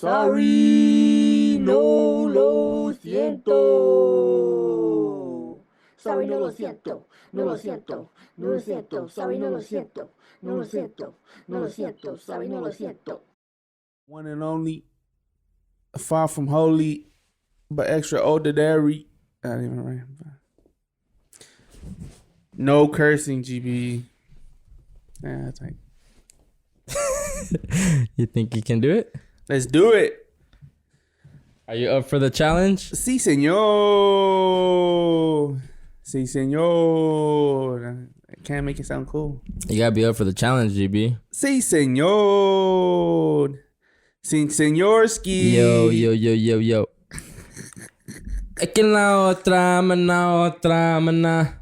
Sorry, no lo siento. Sorry, no lo siento. No lo siento. No lo siento. Sorry, no lo siento. No lo siento. No lo siento. Sorry, no lo siento. One and only, far from holy, but extraordinary. I didn't even write. No cursing, GB. Yeah, that's right. You think you can do it? Let's do it. Are you up for the challenge? Sí, señor. Sí, señor. I can't make it sound cool. You gotta be up for the challenge, GB. Sí, señor. Sí, señorski. Yo. Es que la otra mana.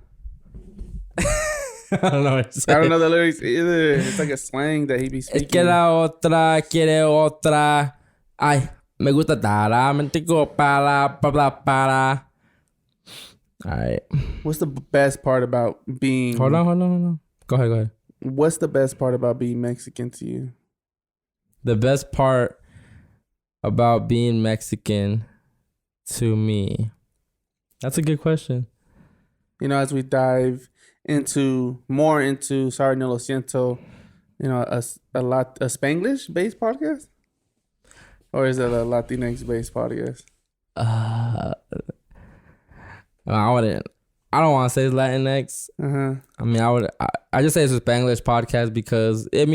I don't know what to say. I don't know the lyrics either. It's like a slang that he be speaking. Es que la otra quiere otra. Ay, me gusta tara, mentico para. Alright. What's the best part about being... Hold on. Go ahead. What's the best part about being Mexican to you? The best part about being Mexican to me. That's a good question. You know, as we dive more into Sorry No Lo Siento, you know, a Spanglish based podcast? Or is it a Latinx based podcast? I don't want to say it's Latinx. I mean, I just say it's a Spanglish podcast because I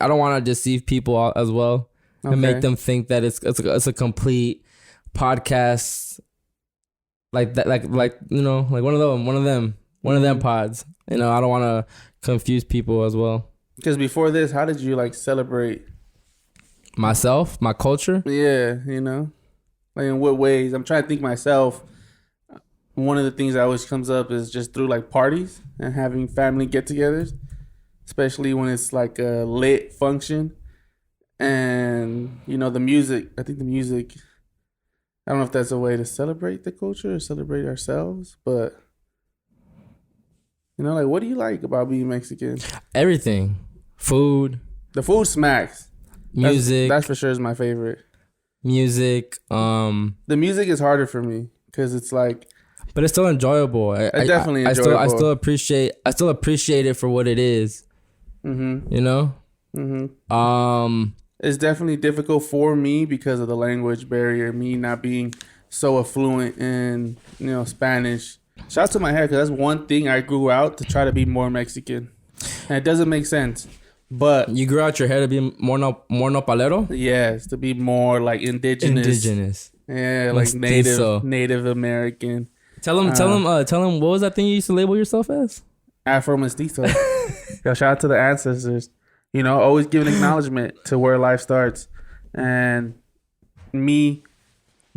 don't want to deceive people as well and make them think that it's a complete podcast like that, like you know, like one of them pods. You know, I don't want to confuse people as well. Because before this, how did you like celebrate myself, my culture? Yeah, you know, like in what ways? I'm trying to think myself. One of the things that always comes up is just through like parties and having family get-togethers, especially when it's like a lit function. And, you know, the music, I think the music, I don't know if that's a way to celebrate the culture or celebrate ourselves, but, you know, like, what do you like about being Mexican? Everything. Food. The food smacks. Music. That's for sure is my favorite. Music. The music is harder for me because it's like, but it's still enjoyable. It's definitely enjoyable. I still appreciate it for what it is. Mm-hmm. You know? Mm-hmm. It's definitely difficult for me because of the language barrier, me not being so fluent in, you know, Spanish. Shout out to my hair because that's one thing I grew out to try to be more Mexican. And it doesn't make sense. But you grew out your hair to be more nopalero? Yes, to be more like indigenous. Yeah, like Native American. Tell him, what was that thing you used to label yourself as? Afro-mestizo. Yo, shout out to the ancestors. You know, always giving acknowledgement to where life starts. And me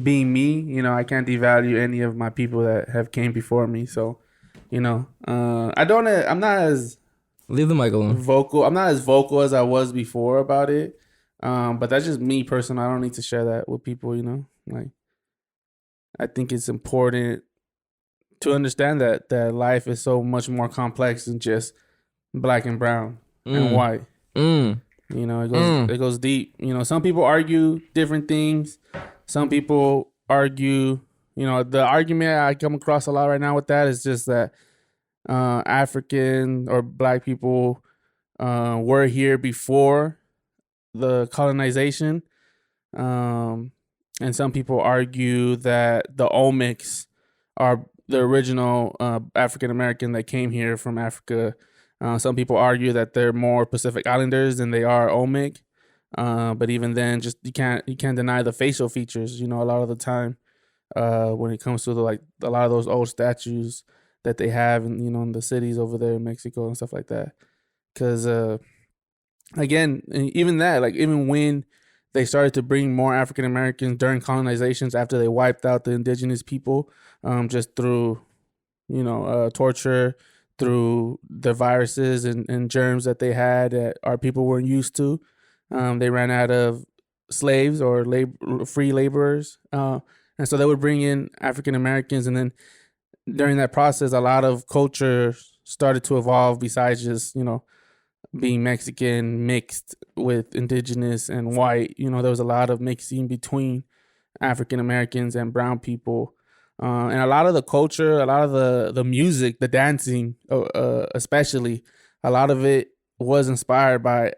being me, you know, I can't devalue any of my people that have came before me. So, you know, I'm not as... Leave the mic alone. Vocal. I'm not as vocal as I was before about it. But that's just me personally. I don't need to share that with people, you know. Like, I think it's important to understand that life is so much more complex than just black and brown and white. You know, it goes deep. You know, some people argue different things. Some people argue, you know, the argument I come across a lot right now with that is just that African or black people were here before the colonization. And some people argue that the Olmecs are the original African American that came here from Africa. Some people argue that they're more Pacific Islanders than they are Olmec. But even then, just you can't deny the facial features. You know, a lot of the time, when it comes to a lot of those old statues that they have, in, you know, in the cities over there in Mexico and stuff like that. Because again, even when they started to bring more African Americans during colonizations after they wiped out the indigenous people, just through, you know, torture, through the viruses and germs that they had that our people weren't used to. They ran out of slaves or free laborers. And so they would bring in African Americans. And then during that process, a lot of culture started to evolve besides just, you know, being Mexican mixed with indigenous and white. You know, there was a lot of mixing between African Americans and brown people. And a lot of the culture, a lot of the music, the dancing, especially, a lot of it was inspired by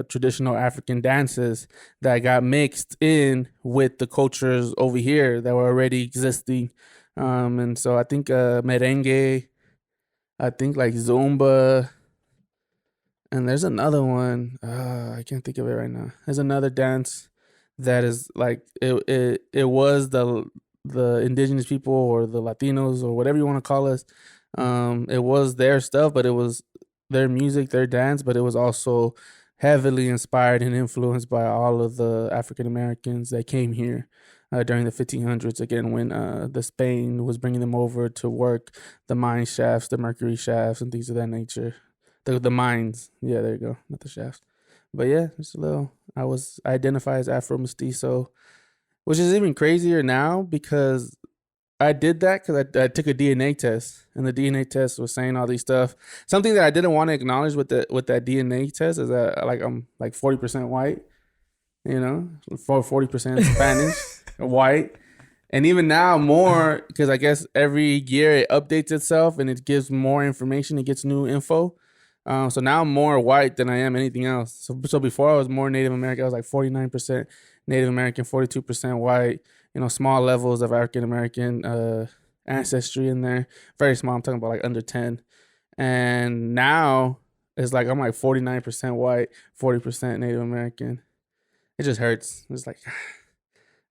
traditional African dances that got mixed in with the cultures over here that were already existing. And so I think merengue, I think like Zumba, and there's another one. I can't think of it right now. There's another dance that is like it was the indigenous people or the Latinos or whatever you want to call us. It was their stuff, but it was their music, their dance, but it was also heavily inspired and influenced by all of the African Americans that came here during the 1500s. Again, when the Spain was bringing them over to work the mine shafts, the mercury shafts, and things of that nature. The mines, yeah, there you go, not the shafts. But yeah, just a little. I identify as afro-mestizo, which is even crazier now because I did that because I took a DNA test, and the DNA test was saying all these stuff. Something that I didn't want to acknowledge with that DNA test is that like I'm like 40% white, you know, 40% Spanish, white, and even now more because I guess every year it updates itself and it gives more information. It gets new info. So now I'm more white than I am anything else. So before I was more Native American. I was like 49% Native American, 42% white. You know, small levels of African American ancestry in there. Very small. I'm talking about like under 10. And now it's like I'm like 49% white, 40% Native American. It just hurts. It's like,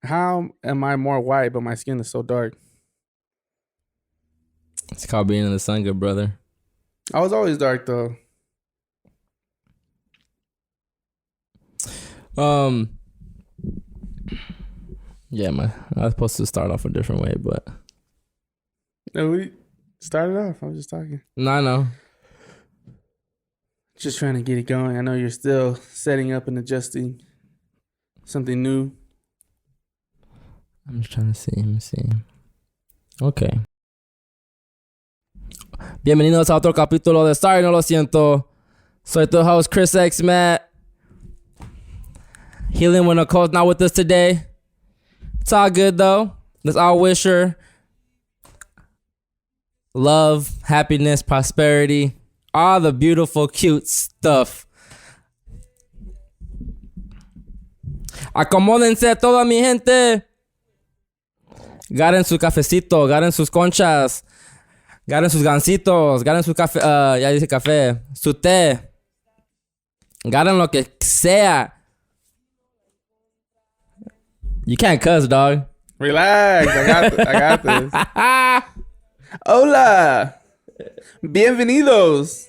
how am I more white but my skin is so dark? It's called being in the sun, good brother. I was always dark though. Yeah, man. I was supposed to start off a different way, but no, we started off. I was just talking. No, I know. Just trying to get it going. I know you're still setting up and adjusting something new. I'm just trying to see. Let me see. Okay. Bienvenidos a otro capítulo de Sorry, No Lo Siento. Soy tu host, Chris X Matt. Healing when Nicole's not with us today. It's all good though. Let's all wish her love, happiness, prosperity, all the beautiful, cute stuff. Acomódense toda mi gente. Agarren su cafecito, agarren sus conchas, agarren sus gancitos, agarren su café, ya dice café, su té, agarren lo que sea. You can't cuss, dog. Relax, I got this. Hola, bienvenidos.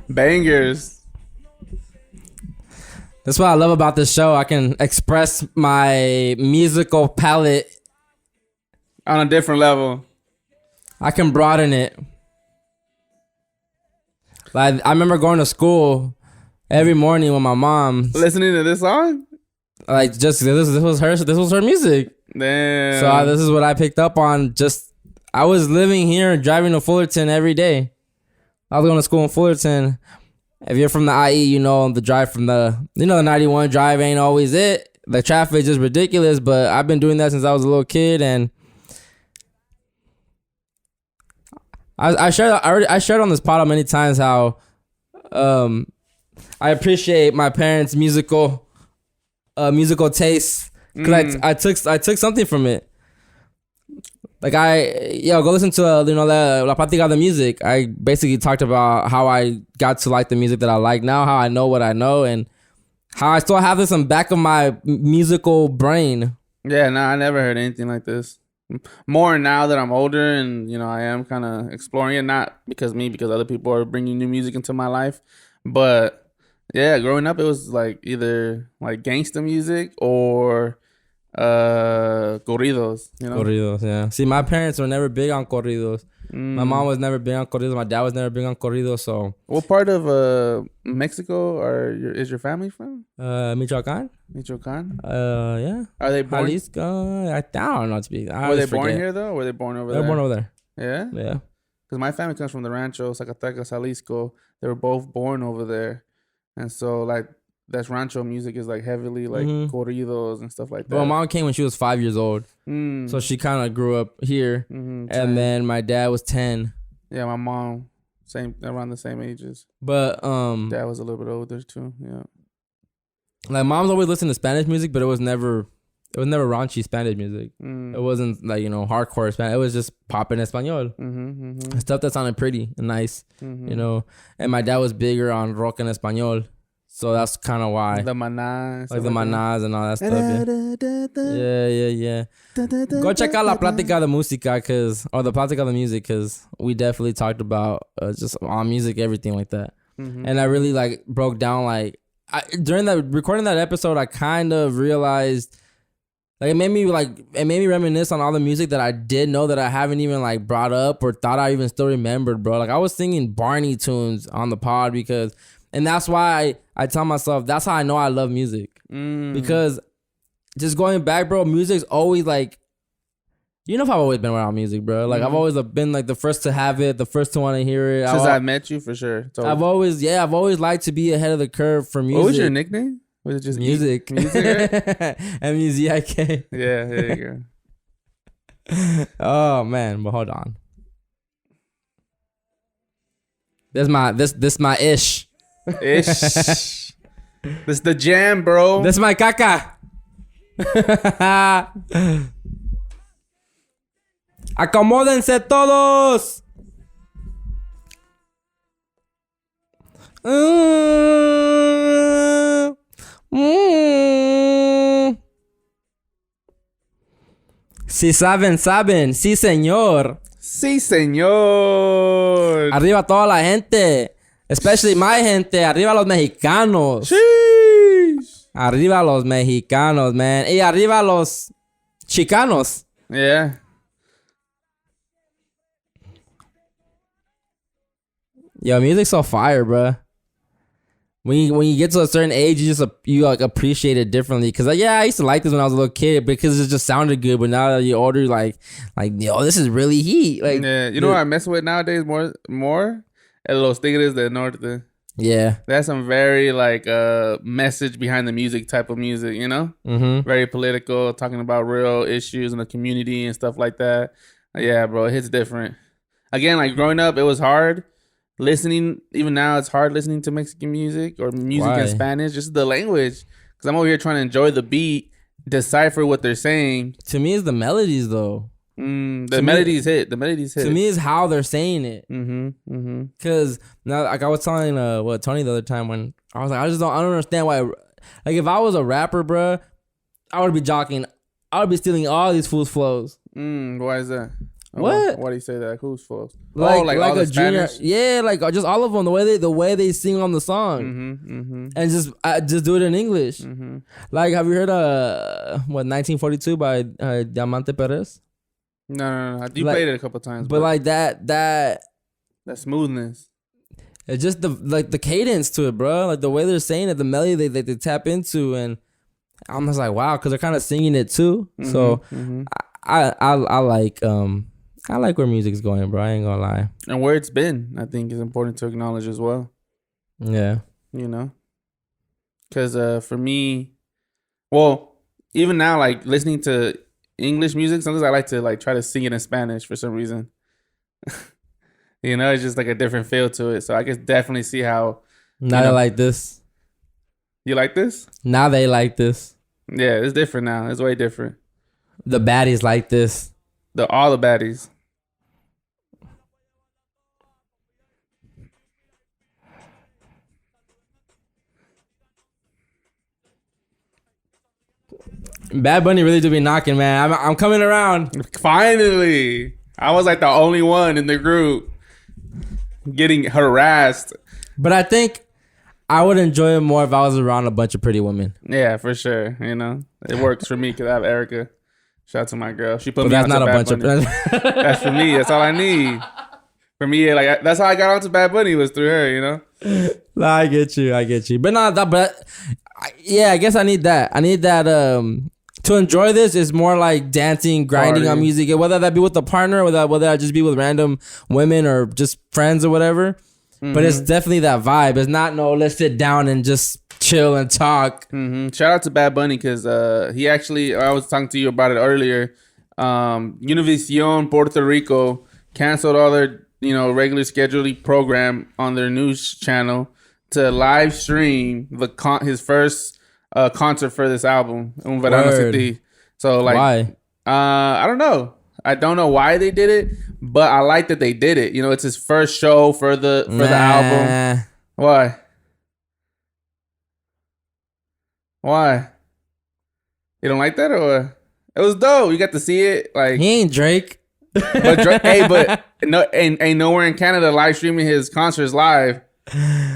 Bangers. That's what I love about this show. I can express my musical palette on a different level. I can broaden it. Like I remember going to school every morning with my mom, listening to this song. Like just this was her music. Damn. So this is what I picked up on. Just I was living here, driving to Fullerton every day. I was going to school in Fullerton. If you're from the IE, you know the drive from the 91 drive ain't always it. The traffic is just ridiculous, but I've been doing that since I was a little kid, and I shared on this pod many times how I appreciate my parents' musical taste, because I took something from it. Like go listen to La Plática de music. I basically talked about how I got to like the music that I like now, how I know what I know, and how I still have this in the back of my musical brain. Yeah, no, I never heard anything like this. More now that I'm older and I am kind of exploring it, not because other people are bringing new music into my life, but yeah, growing up it was like either like gangsta music or corridos, you know? Corridos, yeah. See, my parents were never big on corridos. My mom was never big on corridos. My dad was never big on corridos. So, what part of Mexico is your family from? Michoacan. Michoacan. Yeah. Are they born? Jalisco. I don't know to be. Were they born here though? Or were they born over there? They're born over there. Yeah. Yeah. Because my family comes from the Rancho, Zacatecas, Jalisco. They were both born over there, and so like that's Rancho music is like heavily like corridos and stuff like that. Well, mom came when she was 5 years old, so she kind of grew up here, and then my dad was 10. Yeah, my mom around the same ages. But dad was a little bit older too. Yeah. Like mom's always listened to Spanish music, but it was never raunchy Spanish music. It wasn't like, you know, hardcore Spanish. It was just pop en español. Stuff that sounded pretty and nice, you know. And my dad was bigger on rock en español. So that's kind of why. The manas. Like the manas and all that stuff. Yeah. Go check out La Plática de Música or the Plática de Music, because we definitely talked about just on music, everything like that. And I really like broke down like, during recording that episode, I kind of realized, like, it made me reminisce on all the music that I did know that I haven't even like brought up or thought I even still remembered, bro. Like I was singing Barney tunes on the pod and that's why I tell myself that's how I know I love music, because just going back, bro, music's always like, you know, if I've always been around music, bro. Like I've always been like the first to have it, the first to want to hear it. Since I met you, for sure. I've always liked to be ahead of the curve for music. What was your nickname? Was it just music? Music, right? M-U-Z-I-K. Yeah, there you go. Oh man, but hold on. This my ish. Ish. This the jam, bro. This my caca. Acomódense todos. Si saben, saben. Sí, señor. Sí, señor. Arriba toda la gente. Especially my gente. Arriba los mexicanos. Sheesh. Arriba los mexicanos, man. Y arriba los chicanos. Yeah. Yo, music's so fire, bro. When you get to a certain age, you like appreciate it differently. Cause like, yeah, I used to like this when I was a little kid because it just sounded good. But now that you're older, like yo, this is really heat. Like, yeah, you know what I mess with nowadays more? Los Tigres del Norte. Yeah, that's some very like message behind the music type of music. You know, very political, talking about real issues in the community and stuff like that. Yeah, bro, it hits different. Again, like growing up, it was hard. Listening, even now, it's hard listening to Mexican music or music in Spanish, just the language. Because I'm over here trying to enjoy the beat, decipher what they're saying. To me, it's the melodies, though. The melodies hit. To me, is how they're saying it. Because now, like I was telling Tony the other time when I was like, I don't understand why. Like if I was a rapper, bro, I would be jockeying. I would be stealing all these fools' flows. Why is that? What? Why do you say that? Whose flows? Like all a junior, yeah, like just all of them. The way they sing on the song, and just do it in English. Like, have you heard 1942 by Diamante Perez? No. You played it a couple times, but like that smoothness. It's just the cadence to it, bro. Like the way they're saying it, the melody they tap into, and I'm just like, wow, because they're kind of singing it too. So I like where music's going, bro. I ain't gonna lie. And where it's been, I think, is important to acknowledge as well. Yeah. You know? Because for me, well, even now, like, listening to English music, sometimes I like to, like, try to sing it in Spanish for some reason. You know? It's just, like, a different feel to it. So I can definitely see how... Now they like this. You like this? Now they like this. Yeah, it's different now. It's way different. The baddies like this. All the baddies. Bad Bunny really do be knocking, man. I'm coming around. Finally. I was like the only one in the group getting harassed. But I think I would enjoy it more if I was around a bunch of pretty women. Yeah, for sure. You know, it works for me because I have Erica. Shout out to my girl. She put But me that's on not to a Bad bunch Bunny. of. That's for me. That's all I need. For me, like that's how I got onto Bad Bunny was through her. You know. Nah, I get you. But not that. But yeah, I guess I need that. I need that. To enjoy this is more like dancing, grinding on music, whether that be with a partner, whether I just be with random women or just friends or whatever. Mm-hmm. But it's definitely that vibe. It's not let's sit down and just chill and talk. Mm-hmm. Shout out to Bad Bunny because he actually, I was talking to you about it earlier. Univision Puerto Rico canceled all their regular scheduled program on their news channel to live stream his first concert for this album, Un Verano Sin Ti. So like, why? I don't know. I don't know why they did it, but I like that they did it. You know, it's his first show for the album. Why? Why? You don't like that or what? It was dope. You got to see it. Like he ain't Drake. But ain't nowhere in Canada live streaming his concerts live.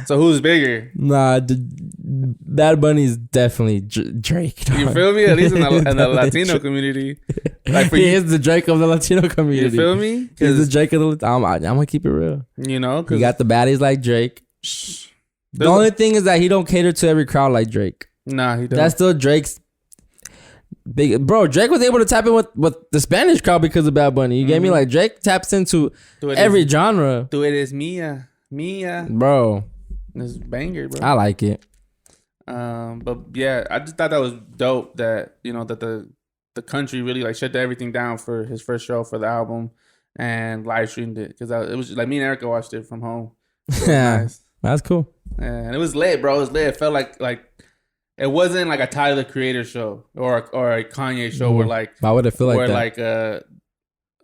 So who's bigger? Nah, Bad Bunny's definitely Drake. You feel me? At least in the Latino community. Like he is the Drake of the Latino community. You feel me? He's the Drake of the. I'm gonna keep it real. You know, you got the baddies like Drake. The only thing is that he don't cater to every crowd like Drake. Nah, he don't. That's still Drake's big bro. Drake was able to tap in with the Spanish crowd because of Bad Bunny. You get me? Like Drake taps into every genre. Tu eres mía. Bro, this banger, bro. I like it. But yeah, I just thought that was dope that that the country really like shut everything down for his first show for the album and live streamed it because it was like me and Erica watched it from home. Yeah, nice. That's cool. Yeah, and it was lit, bro. It was lit. It felt like it wasn't like a Tyler the Creator show or a Kanye show where like why would it feel like that? Like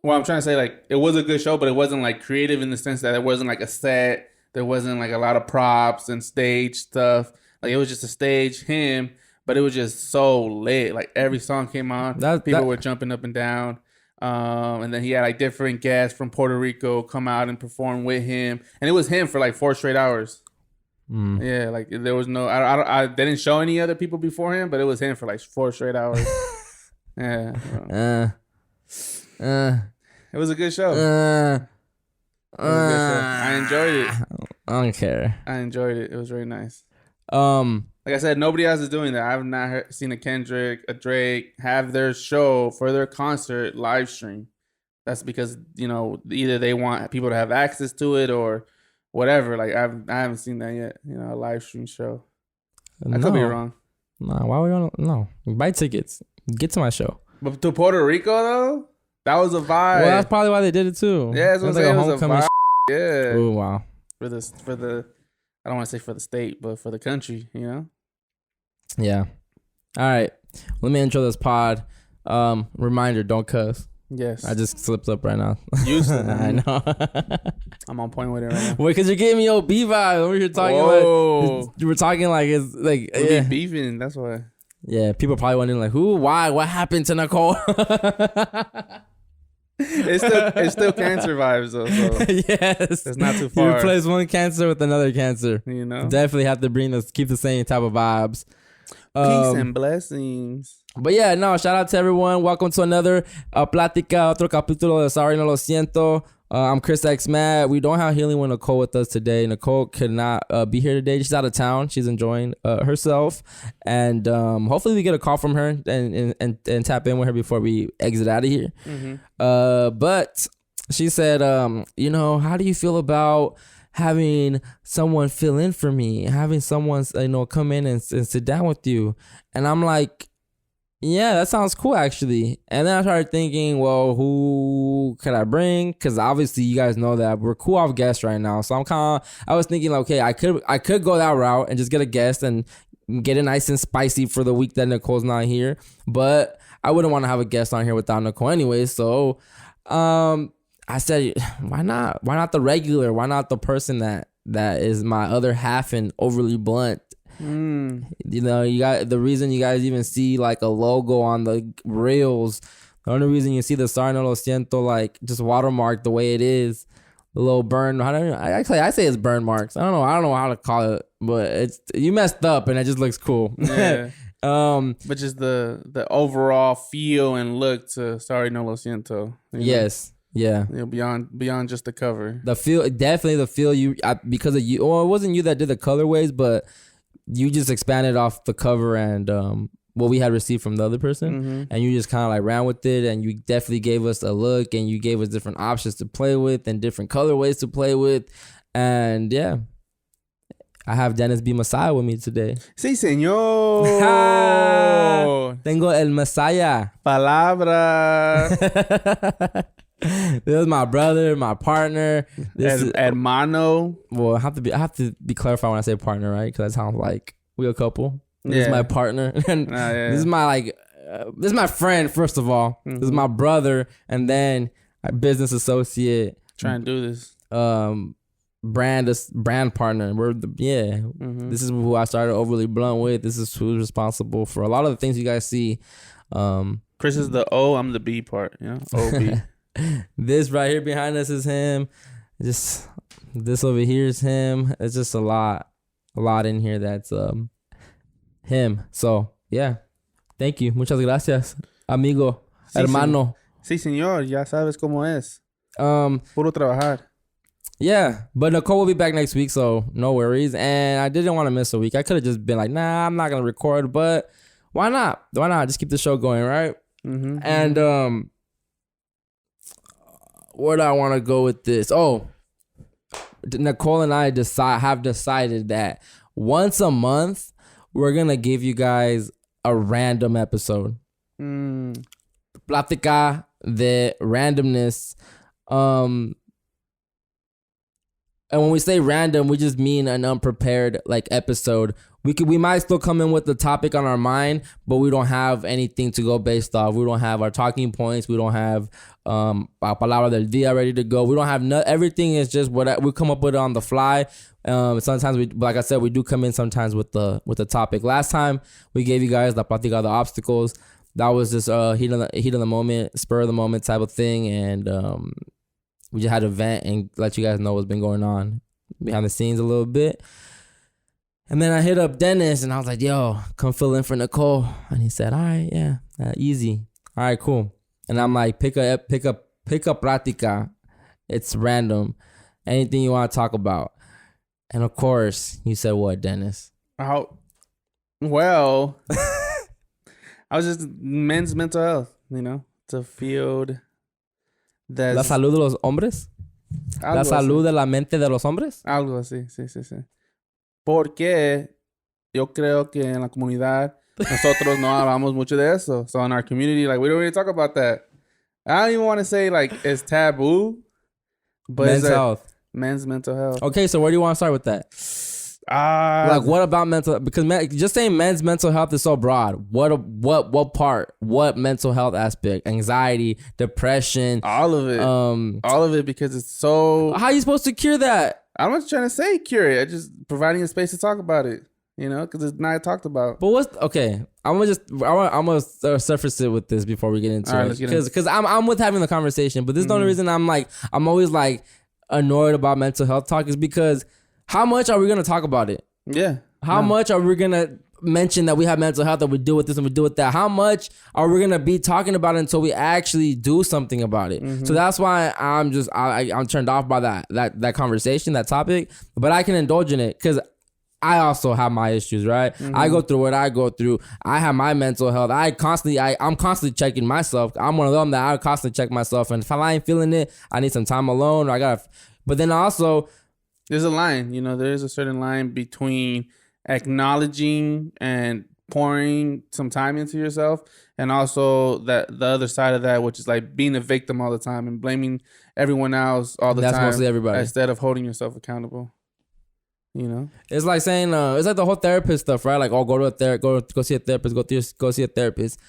well, I'm trying to say like it was a good show, but it wasn't like creative in the sense that it wasn't like a set. There wasn't like a lot of props and stage stuff. Like it was just a stage, him, but it was just so lit. Like every song came on, people were jumping up and down. And then he had like different guests from Puerto Rico come out and perform with him, and it was him for like 4 straight hours. Yeah, like there was no, I they didn't show any other people before him, but it was him for like 4 straight hours. Yeah. It was a good show. I enjoyed it. I don't care. I enjoyed it. It was very nice. Like I said, nobody else is doing that. I've not seen a Kendrick, a Drake have their show for their concert live stream. That's because either they want people to have access to it or whatever. Like I haven't seen that yet. A live stream show. I could be wrong. Nah, why we on? No, buy tickets. Get to my show. But to Puerto Rico though, that was a vibe. Well, that's probably why they did it too. Yeah, it's like a homecoming. Yeah. Oh wow. For the, I don't want to say for the state, but for the country, Yeah. All right. Let me intro this pod. Reminder: don't cuss. Yes. I just slipped up right now. Used to. I know. I'm on point with it right now. Wait, because you're giving me OB vibes. You're talking like you were talking like it's like we be beefing. That's why. Yeah, people probably wondering like who, why, what happened to Nicole? It's still cancer vibes though. So yes, it's not too far. You replace one cancer with another cancer. Definitely have to keep the same type of vibes. Peace and blessings. But yeah, no, shout out to everyone. Welcome to another Plática, otro capítulo de Sorry, No Lo Siento. I'm Chris X Matt. We don't have Healing with Nicole with us today. Nicole could not be here today. She's out of town. She's enjoying herself. And hopefully we get a call from her and tap in with her before we exit out of here. But she said, how do you feel about having someone fill in for me? Having someone, come in and sit down with you? And I'm like, yeah, that sounds cool, actually. And then I started thinking, well, who could I bring? Because obviously, you guys know that we're cool off guests right now. So I was thinking, like, okay, I could go that route and just get a guest and get it nice and spicy for the week that Nicole's not here. But I wouldn't want to have a guest on here without Nicole anyway. So I said, why not? Why not the regular? Why not the person that is my other half and overly blunt? You got the reason you guys even see like a logo on the reels. The only reason you see the Sorry No Lo Siento like just watermarked the way it is little burn. I say it's burn marks. I don't know how to call it, but you messed up and it just looks cool. Yeah. But just the overall feel and look to Sorry No Lo Siento. Yes. Yeah. Beyond just the cover. Definitely the feel because of you. Well, it wasn't you that did the colorways, but you just expanded off the cover and what we had received from the other person, and you just kind of like ran with it, and you definitely gave us a look, and you gave us different options to play with and different colorways to play with, and yeah. I have Dennis B Masiah with me today. Sí, señor. Tengo el Masiah. Palabra. This is my brother, my partner. This is hermano. Well, I have to be clarified when I say partner, right? Because that sounds like we a couple. This is my partner, and this is my this is my friend. First of all, this is my brother, and then a business associate. Trying to do this. Brand partner. This is who I started Overly Blunt with. This is who's responsible for a lot of the things you guys see. Chris is the O, I'm the B part, OB. This right here behind us is him. Just this over here is him. It's just a lot in here that's him. So yeah, thank you, muchas gracias, amigo, hermano. Sí, señor, ya sabes cómo es. Puro trabajar. Yeah, but Nicole will be back next week, so no worries. And I didn't want to miss a week. I could have just been like, nah, I'm not gonna record, but why not? Why not? Just keep the show going, right? And where do I want to go with this? Oh, Nicole and I have decided that once a month we're gonna give you guys a random episode. Plática de randomness. And when we say random, we just mean an unprepared episode. We might still come in with the topic on our mind, but we don't have anything to go based off. We don't have our talking points. We don't have our palabra del día ready to go. We don't have everything is just what we come up with on the fly. Sometimes like I said, we do come in sometimes with the topic. Last time we gave you guys la plática de obstacles. That was just heat of the moment, spur of the moment type of thing, and we just had to vent and let you guys know what's been going on behind the scenes a little bit. And then I hit up Dennis and I was like, yo, come fill in for Nicole. And he said, all right, yeah, easy. All right, cool. And I'm like, pick up Plática. It's random. Anything you want to talk about. And of course, you said what, Dennis? Well, I was just men's mental health, it's a field. ¿La salud de los hombres? ¿La salud de la mente de los hombres? Algo así, sí. Porque yo creo que en la comunidad nosotros no hablamos mucho de eso. So in our community, we don't really talk about that. I don't even want to say it's taboo. But men's mental health. Okay, so where do you want to start with that? What about mental? Because just saying men's mental health is so broad. What part? What mental health aspect? Anxiety, depression, all of it. All of it, because it's so. How are you supposed to cure that? I'm not trying to say cure it. I'm just providing a space to talk about it. Because it's not talked about. But I'm gonna surface it with this before we get into it. Because I'm with having the conversation, but this is the only reason I'm always annoyed about mental health talk is because. How much are we going to talk about it? Yeah. How much are we going to mention that we have mental health, that we deal with this and we deal with that? How much are we going to be talking about it until we actually do something about it? So that's why I'm turned off by that conversation, that topic. But I can indulge in it because I also have my issues, right? I go through what I go through. I have my mental health. I'm constantly checking myself. I'm one of them that I constantly check myself. And if I ain't feeling it, I need some time alone. But then also... There's a line, there is a certain line between acknowledging and pouring some time into yourself and also the other side of that, which is being a victim all the time and blaming everyone else all the time. That's mostly everybody. Instead of holding yourself accountable. It's like saying, it's like the whole therapist stuff, right? Go see a therapist, go see a therapist.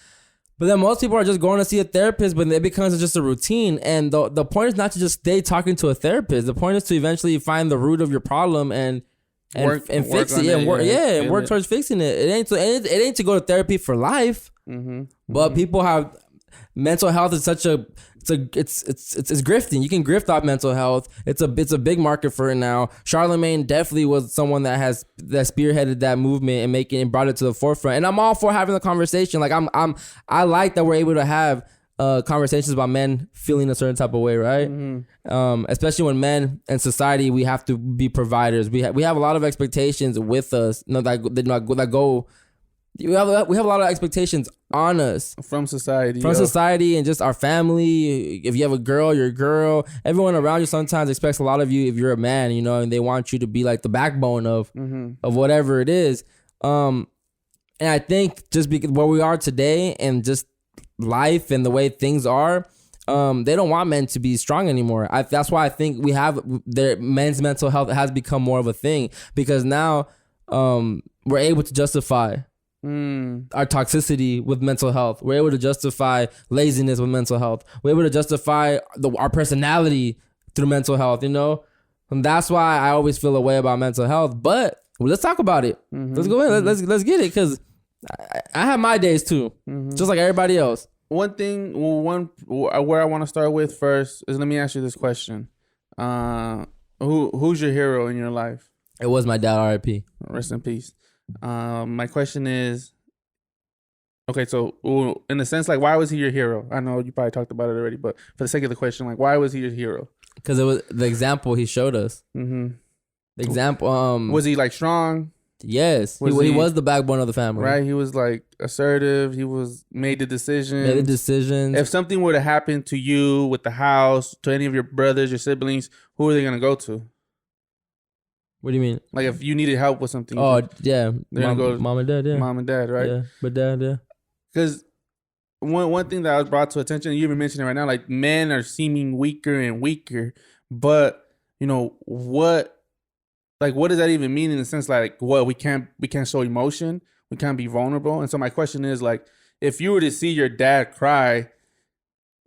But then most people are just going to see a therapist, but it becomes just a routine. And the point is not to just stay talking to a therapist. The point is to eventually find the root of your problem and fix it. Work towards fixing it. It ain't to go to therapy for life. But people have mental health is such a it's grifting. You can grift off mental health. It's a big market for it now. Charlemagne definitely was someone that spearheaded that movement and brought it to the forefront. And I'm all for having the conversation. Like I like that we're able to have conversations about men feeling a certain type of way, right? Mm-hmm. Especially when men in society, we have to be providers. We have a lot of expectations with us. That go. We have a lot of expectations on us from society, and just our family. If you have a girl, your girl, everyone around you sometimes expects a lot of you if you're a man, you know, and they want you to be like the backbone of whatever it is. And I think just because where we are today and just life and the way things are, they don't want men to be strong anymore. That's why I think men's mental health has become more of a thing, because now we're able to justify our toxicity with mental health. We're able to justify laziness with mental health. We're able to justify our personality through mental health, you know? And that's why I always feel a way about mental health. But let's talk about it. Let's go in. Let's get it, because I have my days too, just like everybody else. One thing, where I want to start with first is, let me ask you this question. Who's your hero in your life? It was my dad, R.I.P. Rest in peace. My question is, okay, so in a sense, like, why was he your hero? I know you probably talked about it already, but for the sake of the question, like, why was he your hero? Because it was the example he showed us. The example. Was he like strong? Yes, he was the backbone of the family. Right, he was like assertive. He made the decisions. If something were to happen to you with the house, to any of your brothers, your siblings, who are they gonna go to? What do you mean? Like, if you needed help with something. Oh, yeah. They're gonna go to mom and dad, yeah. Mom and dad, right? Yeah, but dad, yeah. Because one thing that I was brought to attention, you even mentioned it right now, like, men are seeming weaker and weaker. But, you know, what does that even mean in the sense, like, what, we can't show emotion? We can't be vulnerable? And so my question is, like, if you were to see your dad cry,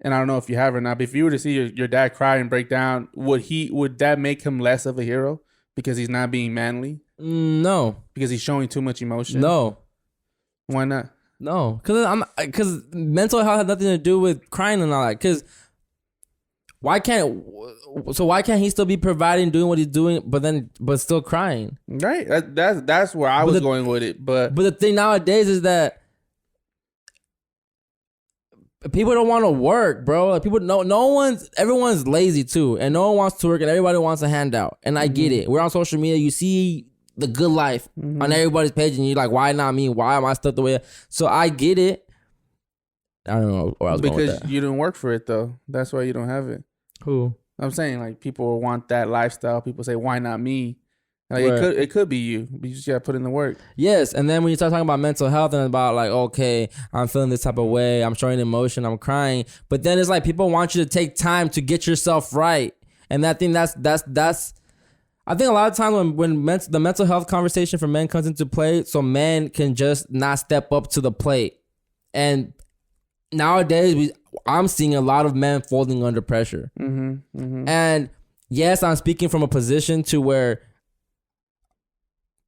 and I don't know if you have or not, but if you were to see your dad cry and break down, would that make him less of a hero? Because he's not being manly? No. Because he's showing too much emotion? No. Why not? No. Because mental health has nothing to do with crying and all that. Because why can't he still be providing, doing what he's doing, but still crying? Right. That's where I was going with it. But the thing nowadays is that people don't want to work, bro. Like, everyone's lazy too, and no one wants to work, and everybody wants a handout. And I get it. We're on social media. You see the good life on everybody's page, and you're like, why not me? Why am I stuck the way? So I get it. I don't know where I was going with that. Because you didn't work for it, though. That's why you don't have it. Who? I'm saying, like, people want that lifestyle. People say, why not me? Like, right. it could be you, but you just gotta put in the work. Yes, and then when you start talking about mental health and about, like, okay, I'm feeling this type of way, I'm showing emotion, I'm crying, but then it's like people want you to take time to get yourself right, and I think that's. I think a lot of times when the mental health conversation for men comes into play, so men can just not step up to the plate, and nowadays I'm seeing a lot of men folding under pressure, and yes, I'm speaking from a position to where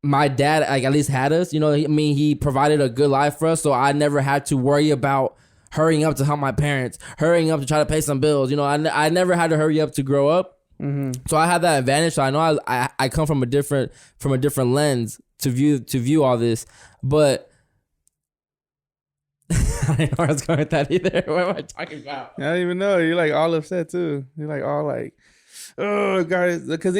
my dad, like, at least had us, you know, I mean, he provided a good life for us. So I never had to worry about hurrying up to help my parents, hurrying up to try to pay some bills. You know, I never had to hurry up to grow up. So I had that advantage. So I know I come from a different lens to view all this, but I didn't know where I was going with that either. What am I talking about? I don't even know. You're like all upset too. You're like all like, oh God, because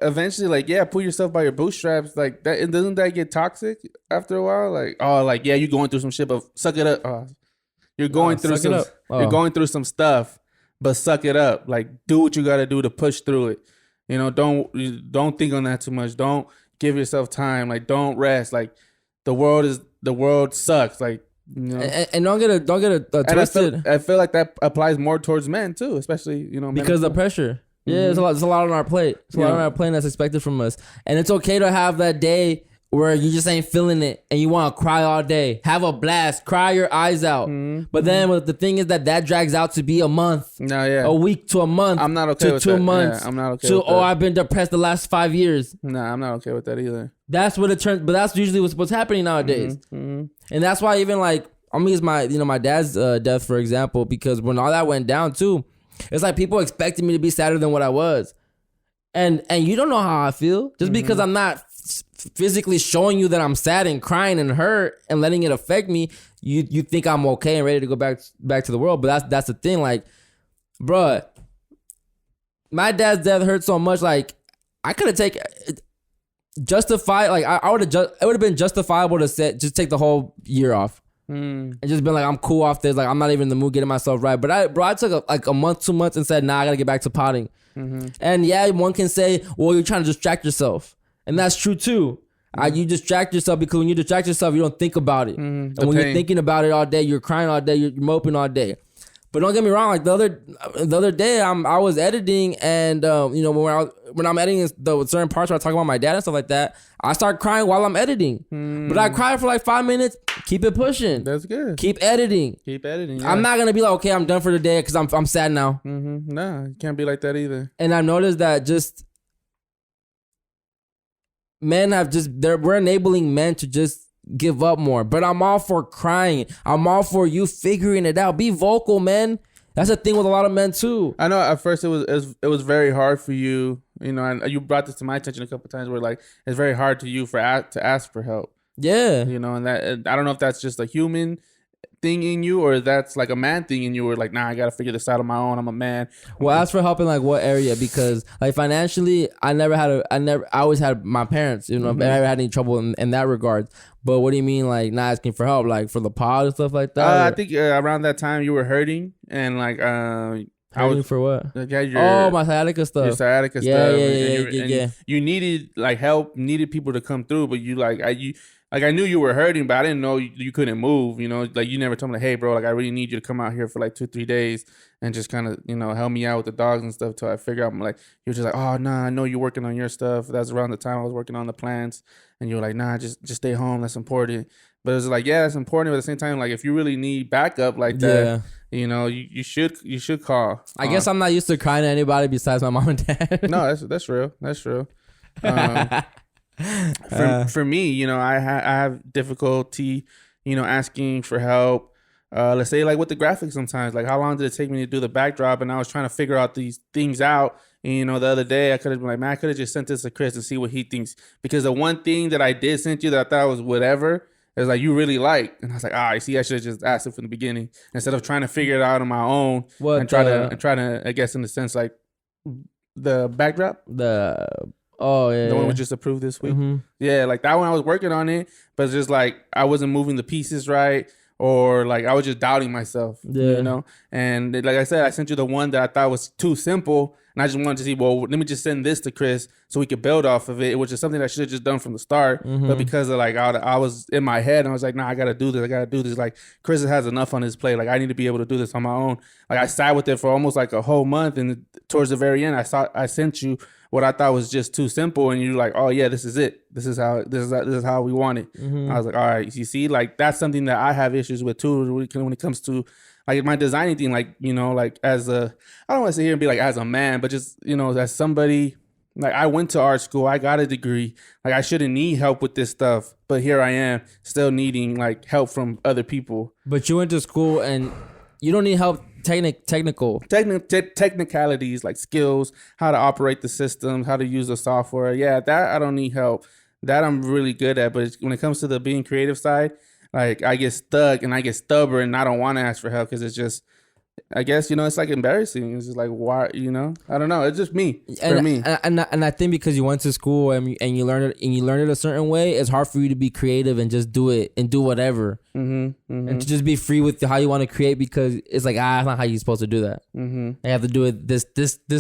eventually, like, yeah, pull yourself by your bootstraps, like that. And doesn't that get toxic after a while? Like, oh, like, yeah, you're going through some shit, but suck it up. Oh, you're going through some stuff, but suck it up. Like, do what you got to do to push through it. You know, don't think on that too much. Don't give yourself time. Like, don't rest. Like, the world sucks. Like, you know, and don't get it twisted. I feel like that applies more towards men too, especially, you know, because of the pressure. Yeah, there's a lot on our plate. It's a lot on our plate that's expected from us, and it's okay to have that day where you just ain't feeling it and you want to cry all day. Have a blast, cry your eyes out. But then the thing is that drags out to be a month, a week to a month. I'm not okay with 2 months. Yeah, I'm not okay with that. I've been depressed the last 5 years. Nah, I'm not okay with that either. That's what it turns. But that's usually what's happening nowadays, and that's why even like I'm gonna use my dad's death for example, because when all that went down too, it's like people expected me to be sadder than what I was, and you don't know how I feel just because I'm not physically showing you that I'm sad and crying and hurt and letting it affect me. You think I'm okay and ready to go back to the world, but that's the thing. Like, bruh, my dad's death hurt so much. Like, I could have justified. Like, I would have it would have been justifiable to just take the whole year off. And just been like, I'm cool off this. Like, I'm not even in the mood getting myself right. But I took a month, 2 months and said, nah, I gotta get back to potting. And yeah, one can say, well, you're trying to distract yourself. And that's true too. You distract yourself because when you distract yourself, you don't think about it. And when you're thinking about it all day, you're crying all day, you're moping all day. But don't get me wrong. Like the other day, I was editing, and when I'm editing the certain parts where I talk about my dad and stuff like that, I start crying while I'm editing. But I cry for like 5 minutes. Keep it pushing. That's good. Keep editing. Yeah. I'm not gonna be like, okay, I'm done for the day because I'm sad now. No, you can't be like that either. And I've noticed that just men we're enabling men to just give up more. But I'm all for crying. I'm all for you figuring it out. Be vocal, man. That's the thing with a lot of men too. I know at first it was very hard for you. And you brought this to my attention a couple of times where like it's very hard to you to ask for help. Yeah. And that I don't know if that's just a human thing in you or that's like a man thing in you or like, nah, I gotta figure this out on my own. I'm a man. Well, ask for help in like what area? Because like financially, I always had my parents, I never had any trouble in that regard. But what do you mean like not asking for help? Like for the pod and stuff like that? I think around that time you were hurting and like hurting for what? My sciatica stuff. Your sciatica stuff. Yeah. You needed like help, needed people to come through, but you like I knew you were hurting, but I didn't know you couldn't move, Like, you never told me, like, hey, bro, like, I really need you to come out here for, like, 2-3 days and just kind of, help me out with the dogs and stuff till I figure out. I'm like, you're just like, oh, nah, I know you're working on your stuff. That's around the time I was working on the plants. And you were like, nah, just stay home. That's important. But it's like, yeah, that's important. But at the same time, like, if you really need backup like that, you should call. I guess I'm not used to crying to anybody besides my mom and dad. No, that's real. That's real. For me, I have difficulty, asking for help. Let's say like with the graphics sometimes, like how long did it take me to do the backdrop? And I was trying to figure out these things out. And, the other day I could have been like, man, I could have just sent this to Chris and see what he thinks. Because the one thing that I did send you that I thought was whatever is like, you really like. And I was like, I see, I should have just asked it from the beginning instead of trying to figure it out on my own and try to, I guess in the sense like the backdrop. Oh, yeah. The one we just approved this week. Yeah, like that one I was working on it, but it's just like I wasn't moving the pieces right, or like I was just doubting myself, And like I said, I sent you the one that I thought was too simple, and I just wanted to see, well, let me just send this to Chris so we could build off of it, which is something I should have just done from the start. But because of like I was in my head, and I was like, nah, I gotta do this. Like Chris has enough on his plate. Like I need to be able to do this on my own. Like I sat with it for almost like a whole month, and towards the very end, I sent you what I thought was just too simple, and you're like, oh yeah, this is it. This is how we want it. I was like, all right, you see, like that's something that I have issues with too when it comes to like my designing thing. Like like I don't want to sit here and be like as a man, but just as somebody. Like I went to art school, I got a degree. Like I shouldn't need help with this stuff, but here I am still needing like help from other people. But you went to school and you don't need help. Technicalities like skills, how to operate the systems, how to use the software. Yeah, that I don't need help. That I'm really good at. But when it comes to the being creative side, like I get stuck and I get stubborn and I don't want to ask for help because it's just, I guess, it's like embarrassing. It's just like, why, I don't know. It's just me. For me. And I think because you went to school and you learned it a certain way, it's hard for you to be creative and just do it and do whatever. And to just be free with how you want to create, because it's like, it's not how you're supposed to do that. I have to do it this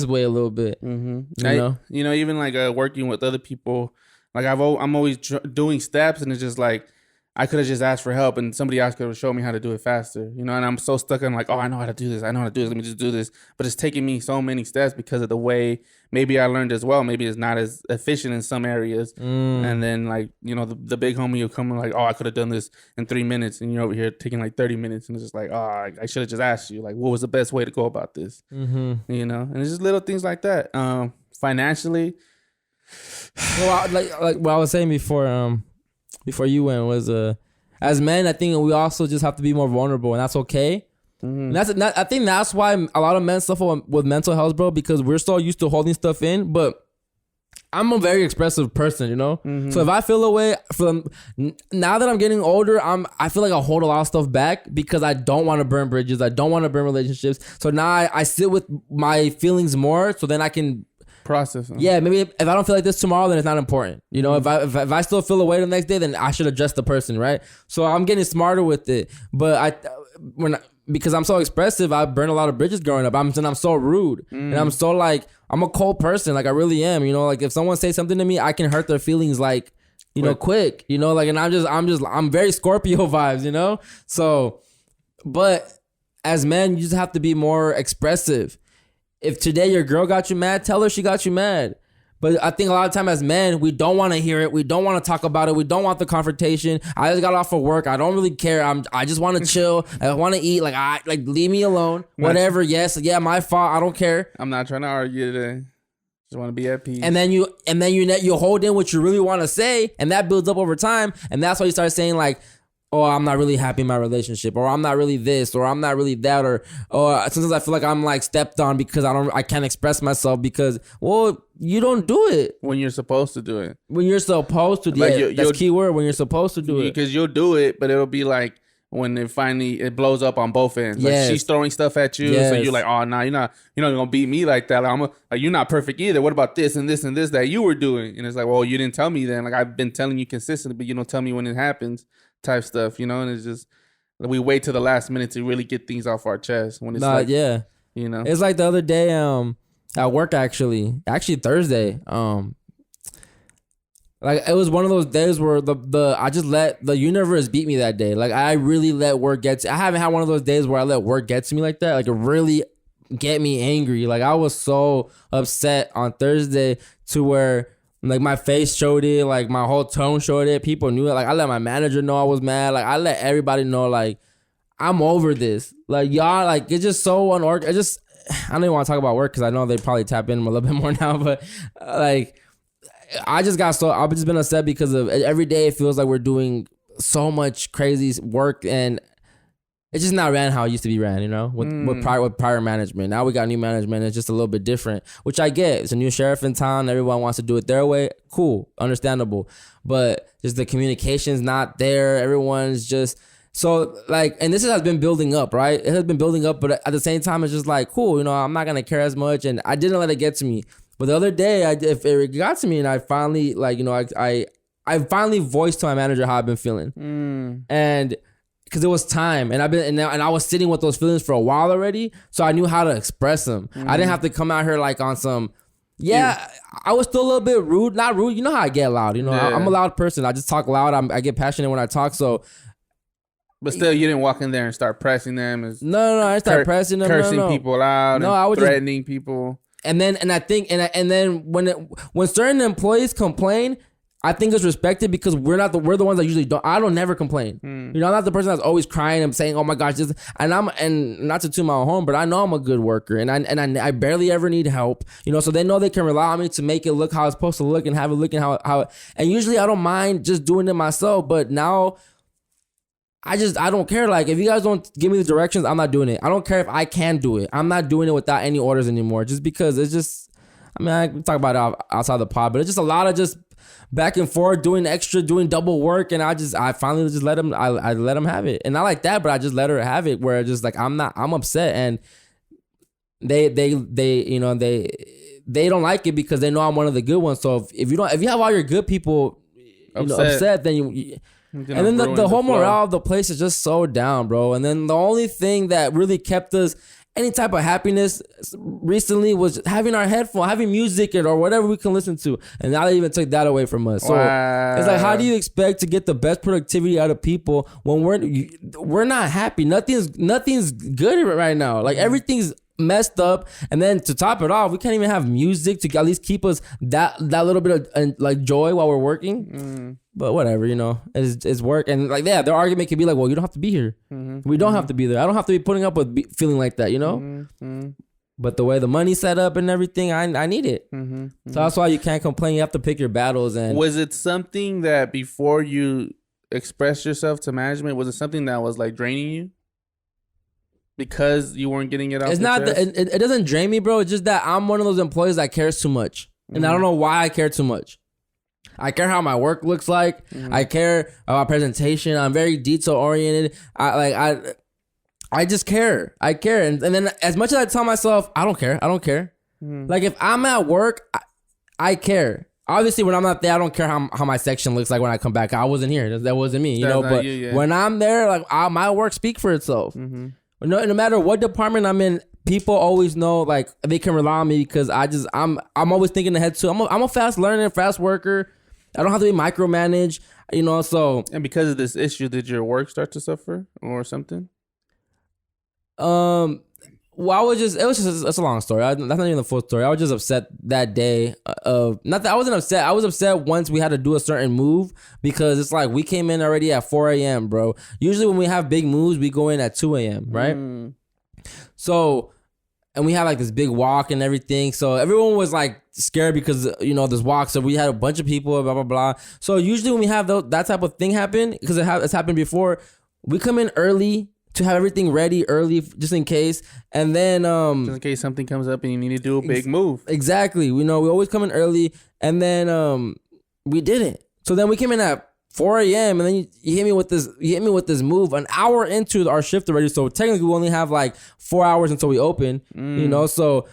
way a little bit. Even like working with other people, like I'm always doing steps, and it's just like, I could have just asked for help and somebody else could have shown me how to do it faster, and I'm so stuck on like, oh, I know how to do this. Let me just do this. But it's taking me so many steps because of the way maybe I learned as well. Maybe it's not as efficient in some areas. And then like, the big homie will come and like, oh, I could have done this in 3 minutes. And you're over here taking like 30 minutes. And it's just like, oh, I should have just asked you, like, what was the best way to go about this? And it's just little things like that. Financially. Well, like what I was saying before you went was as men, I think we also just have to be more vulnerable, and that's okay. And I think that's why a lot of men suffer with mental health, bro, because we're so used to holding stuff in. But I'm a very expressive person, you know? So if I feel away from, now that I'm getting older, I feel like I hold a lot of stuff back because I don't want to burn bridges. I don't want to burn relationships. So now I sit with my feelings more, so then I can process them. Yeah, maybe if I don't feel like this tomorrow, then it's not important. You know, if I still feel away the next day, then I should address the person, right? So I'm getting smarter with it. But because I'm so expressive, I burned a lot of bridges growing up. I'm so rude, and I'm so like, I'm a cold person, like I really am. You know, like if someone says something to me, I can hurt their feelings, like, you know, quick. You know, like, and I'm very Scorpio vibes. You know, so, but as men, you just have to be more expressive. If today your girl got you mad, tell her she got you mad. But I think a lot of time as men, we don't want to hear it. We don't want to talk about it. We don't want the confrontation. I just got off of work. I don't really care. I just want to chill. I want to eat. Like leave me alone. Whatever. Yes. Yeah. My fault. I don't care. I'm not trying to argue today. Just want to be at peace. And then you hold in what you really want to say, and that builds up over time. And that's why you start saying like, oh, I'm not really happy in my relationship, or I'm not really this, or I'm not really that, or sometimes I feel like I'm like stepped on because I can't express myself because, well, you don't do it when you're supposed to do it. When you're supposed to, like, yeah, that's key word. When you're supposed to do it, because you'll do it, but it'll be like when it blows up on both ends. Like she's throwing stuff at you, so you're like, oh, nah, you're not gonna beat me like that. Like, you're not perfect either. What about this and this and this that you were doing? And it's like, well, you didn't tell me then. Like I've been telling you consistently, but you don't tell me when it happens. Type stuff, you know, and it's just we wait to the last minute to really get things off our chest when it's you know, it's like the other day at work actually Thursday, like it was one of those days where I just let the universe beat me that day. Like I really let work get to, I haven't had one of those days where I let work get to me like that, like it really get me angry. Like I was so upset on Thursday to where like my face showed it, like my whole tone showed it. People knew it. Like I let my manager know I was mad. Like I let everybody know, like I'm over this. Like y'all, like it's just so unorganized. I don't even want to talk about work because I know they probably tap in a little bit more now. But like I've just been upset because of every day it feels like we're doing so much crazy work and it's just not ran how it used to be ran, you know, with prior management. Now we got new management. It's just a little bit different, which I get. It's a new sheriff in town. Everyone wants to do it their way. Cool, understandable. But just the communication's not there. Everyone's just so like, and this has been building up, right? It has been building up, but at the same time, it's just like, cool, you know, I'm not gonna care as much. And I didn't let it get to me. But the other day, if it got to me, and I finally, like, you know, I finally voiced to my manager how I've been feeling, and. Because it was time, and I was sitting with those feelings for a while already, so I knew how to express them. I didn't have to come out here like on some. I was still a little bit rude, not rude. You know how I get loud. You know, I'm a loud person. I just talk loud. I get passionate when I talk. So, but still, you didn't walk in there and start pressing them. No, I didn't start pressing them, cursing people out. I was threatening people. And then when certain employees complain. I think it's respected because we're the ones that usually don't. I don't never complain. You know, I'm not the person that's always crying and saying, "Oh my gosh," and not to toot my own horn, but I know I'm a good worker and I barely ever need help. You know, so they know they can rely on me to make it look how it's supposed to look and have it looking how. And usually I don't mind just doing it myself, but now I don't care. Like if you guys don't give me the directions, I'm not doing it. I don't care if I can do it. I'm not doing it without any orders anymore. Just because it's just. I mean, I can talk about it outside the pod, but it's just a lot of just. Back and forth, doing double work, and I finally just let him. I let him have it, and not like that, but I just let her have it. Where just like I'm upset, and they you know they don't like it because they know I'm one of the good ones. So if you have all your good people upset, then you and then the whole morale of the place is just so down, bro. And then the only thing that really kept us any type of happiness recently was having our headphone, having music or whatever we can listen to. And now they even took that away from us. So it's like, how do you expect to get the best productivity out of people when we're not happy? Nothing's good right now. Like everything's messed up. And then to top it off, we can't even have music to at least keep us that little bit of like joy while we're working. But whatever, you know, it's work. And like, yeah, their argument could be like, well, you don't have to be here. We don't have to be there. I don't have to be putting up with feeling like that, you know? But the way the money's set up and everything, I need it. So that's why you can't complain. You have to pick your battles. And was it something that before you express yourself to management? Was it something that was like draining you because you weren't getting it out? It's not. It doesn't drain me, bro. It's just that I'm one of those employees that cares too much, and I don't know why I care too much. I care how my work looks like. I care about presentation. I'm very detail oriented. I just care. I care, and then as much as I tell myself I don't care. Like if I'm at work, I care. Obviously, when I'm not there, I don't care how my section looks like when I come back. I wasn't here. That wasn't me, you know. But when I'm there, like my work speaks for itself. No matter what department I'm in, people always know like they can rely on me because I'm always thinking ahead too. I'm a fast learner, fast worker. I don't have to be micromanaged, you know. So and because of this issue, did your work start to suffer or something? Well, it's a long story. That's not even the full story. I was just upset that day. Not that I wasn't upset. I was upset once we had to do a certain move because it's like we came in already at 4 a.m., bro. Usually when we have big moves, we go in at 2 a.m., right? So, and we had like this big walk and everything. So everyone was like scared because, you know, this walk. So we had a bunch of people, blah, blah, blah. So usually when we have that type of thing happen, because it's happened before, we come in early to have everything ready early just in case. And then just in case something comes up and you need to do a big move. Exactly. You know, we always come in early, and then we didn't. So then we came in at 4 a.m. and then you hit me with this move an hour into our shift already. So technically we only have like 4 hours until we open. You know, so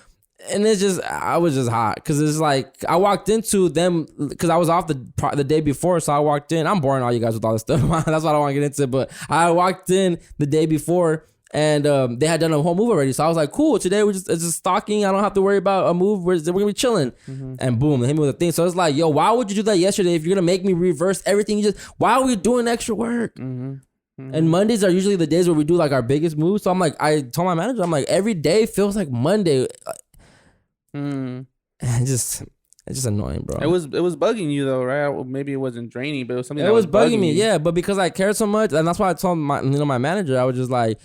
and it's just I was just hot because it's like I walked into them because I was off the day before, so I walked in. I'm boring all you guys with all this stuff. That's why I don't want to get into it. But I walked in the day before, and they had done a whole move already. So I was like, cool. Today it's just stalking. I don't have to worry about a move. We're gonna be chilling. And boom, they hit me with a thing. So it's like, yo, why would you do that yesterday if you're gonna make me reverse everything? Why are we doing extra work? And Mondays are usually the days where we do like our biggest moves. So I'm like, I told my manager, I'm like, every day feels like Monday. It's just annoying, bro. It was bugging you though, right? Well, maybe it wasn't draining, but it was something that was bugging me. Yeah, but because I cared so much, and that's why I told my manager, I was just like,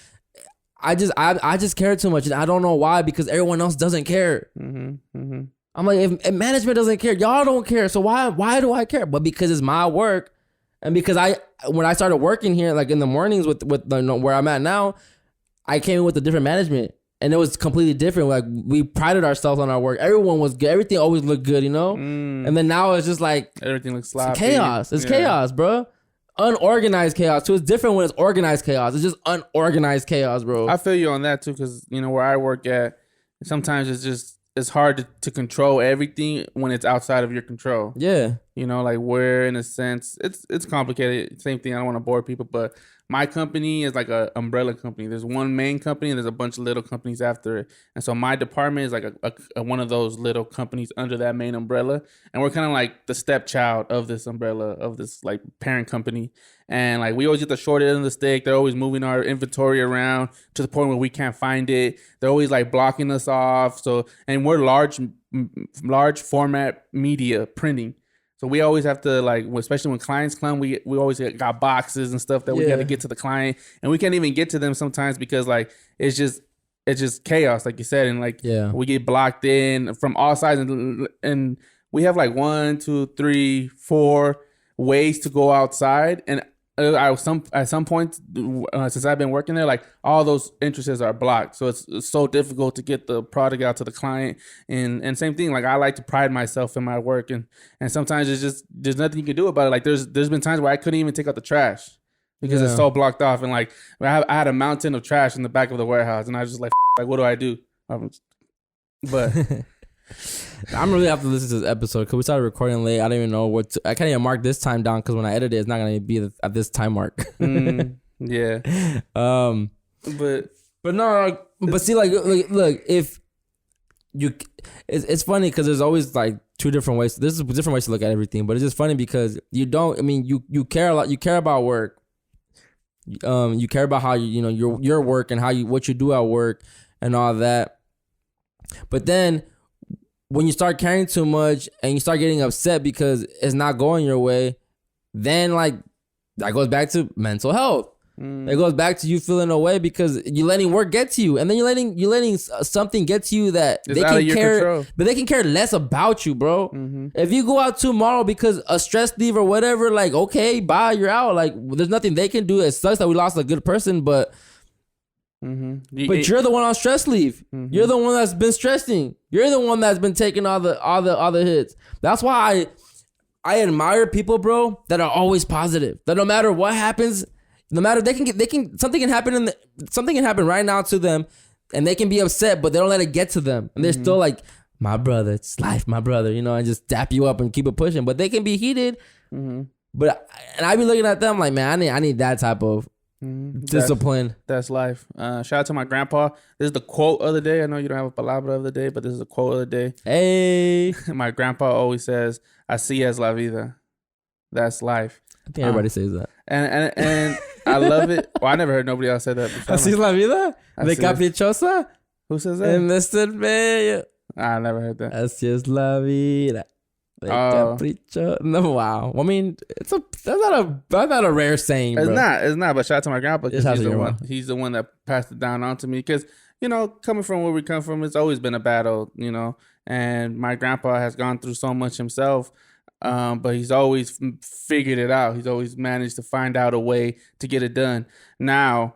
I just care too much, and I don't know why, because everyone else doesn't care. I'm like, if management doesn't care, y'all don't care, so why do I care? But because it's my work, and because when I started working here, like in the mornings with where I'm at now, I came in with a different management. And it was completely different. Like we prided ourselves on our work. Everyone was good. Everything always looked good, you know? And then now it's just like everything looks sloppy. Chaos. It's chaos, bro. Unorganized chaos. So it's different when it's organized chaos. It's just unorganized chaos, bro. I feel you on that too, because you know where I work at, sometimes it's hard to control everything when it's outside of your control. Yeah. You know, like where in a sense it's complicated. Same thing. I don't want to bore people, but my company is like a umbrella company. There's one main company and there's a bunch of little companies after it. And so my department is like a one of those little companies under that main umbrella. And we're kind of like the stepchild of this umbrella, of this like parent company. And like we always get the short end of the stick. They're always moving our inventory around to the point where we can't find it. They're always like blocking us off. So, and we're large format media printing. So we always have to like, especially when clients come, we always got boxes and stuff that we got to get to the client, and we can't even get to them sometimes because like it's just chaos, like you said, and like we get blocked in from all sides, and we have like 1, 2, 3, 4 ways to go outside, and at some point since I've been working there, like all those entrances are blocked, so it's so difficult to get the product out to the client. And same thing, like I like to pride myself in my work, and sometimes there's nothing you can do about it. Like there's been times where I couldn't even take out the trash because it's so blocked off, and like I had a mountain of trash in the back of the warehouse, and I was just like what do I do? But I'm really have to listen to this episode because we started recording late. I don't even know I can't even mark this time down because when I edit it, it's not gonna be at this time mark. Yeah. But no. But see, like, look, if you, it's funny because there's always like two different ways. There's different ways to look at everything, but it's just funny because you don't. I mean, you care a lot. You care about work. You care about how you know your work and what you do at work and all that. But then when you start caring too much and you start getting upset because it's not going your way, then like that goes back to mental health. It goes back to you feeling away because you're letting work get to you, and then you're letting something get to you that It's they out of can your care, control. but they can care less about you, bro. If you go out tomorrow because a stress leave or whatever, like, okay, bye, you're out. Like, there's nothing they can do. It sucks that we lost a good person, but you're the one on stress leave. You're the one that's been stressing. You're the one that's been taking all the hits. That's why I admire people, bro, that are always positive. That no matter what happens, no matter something can happen right now to them, and they can be upset, but they don't let it get to them, and they're still like, my brother, it's life, my brother, and just dap you up and keep it pushing. But they can be heated. But I be looking at them like, man, I need that type of discipline. That's life. Shout out to my grandpa. This is the quote of the day. I know you don't have a palabra of the day, but this is the quote of the day. Hey, my grandpa always says, "Así es la vida." That's life. I think everybody says that. And I love it. Well, I never heard nobody else say that before. Así es la vida? De caprichosa? Who says that? En Mr. Bello. I never heard that. Así es la vida. De capricho. No, wow. I mean, that's not a rare saying, bro. It's not. But shout out to my grandpa because he's the one that passed it down onto me. Because coming from where we come from, it's always been a battle. And my grandpa has gone through so much himself. But he's always figured it out. He's always managed to find out a way to get it done. Now,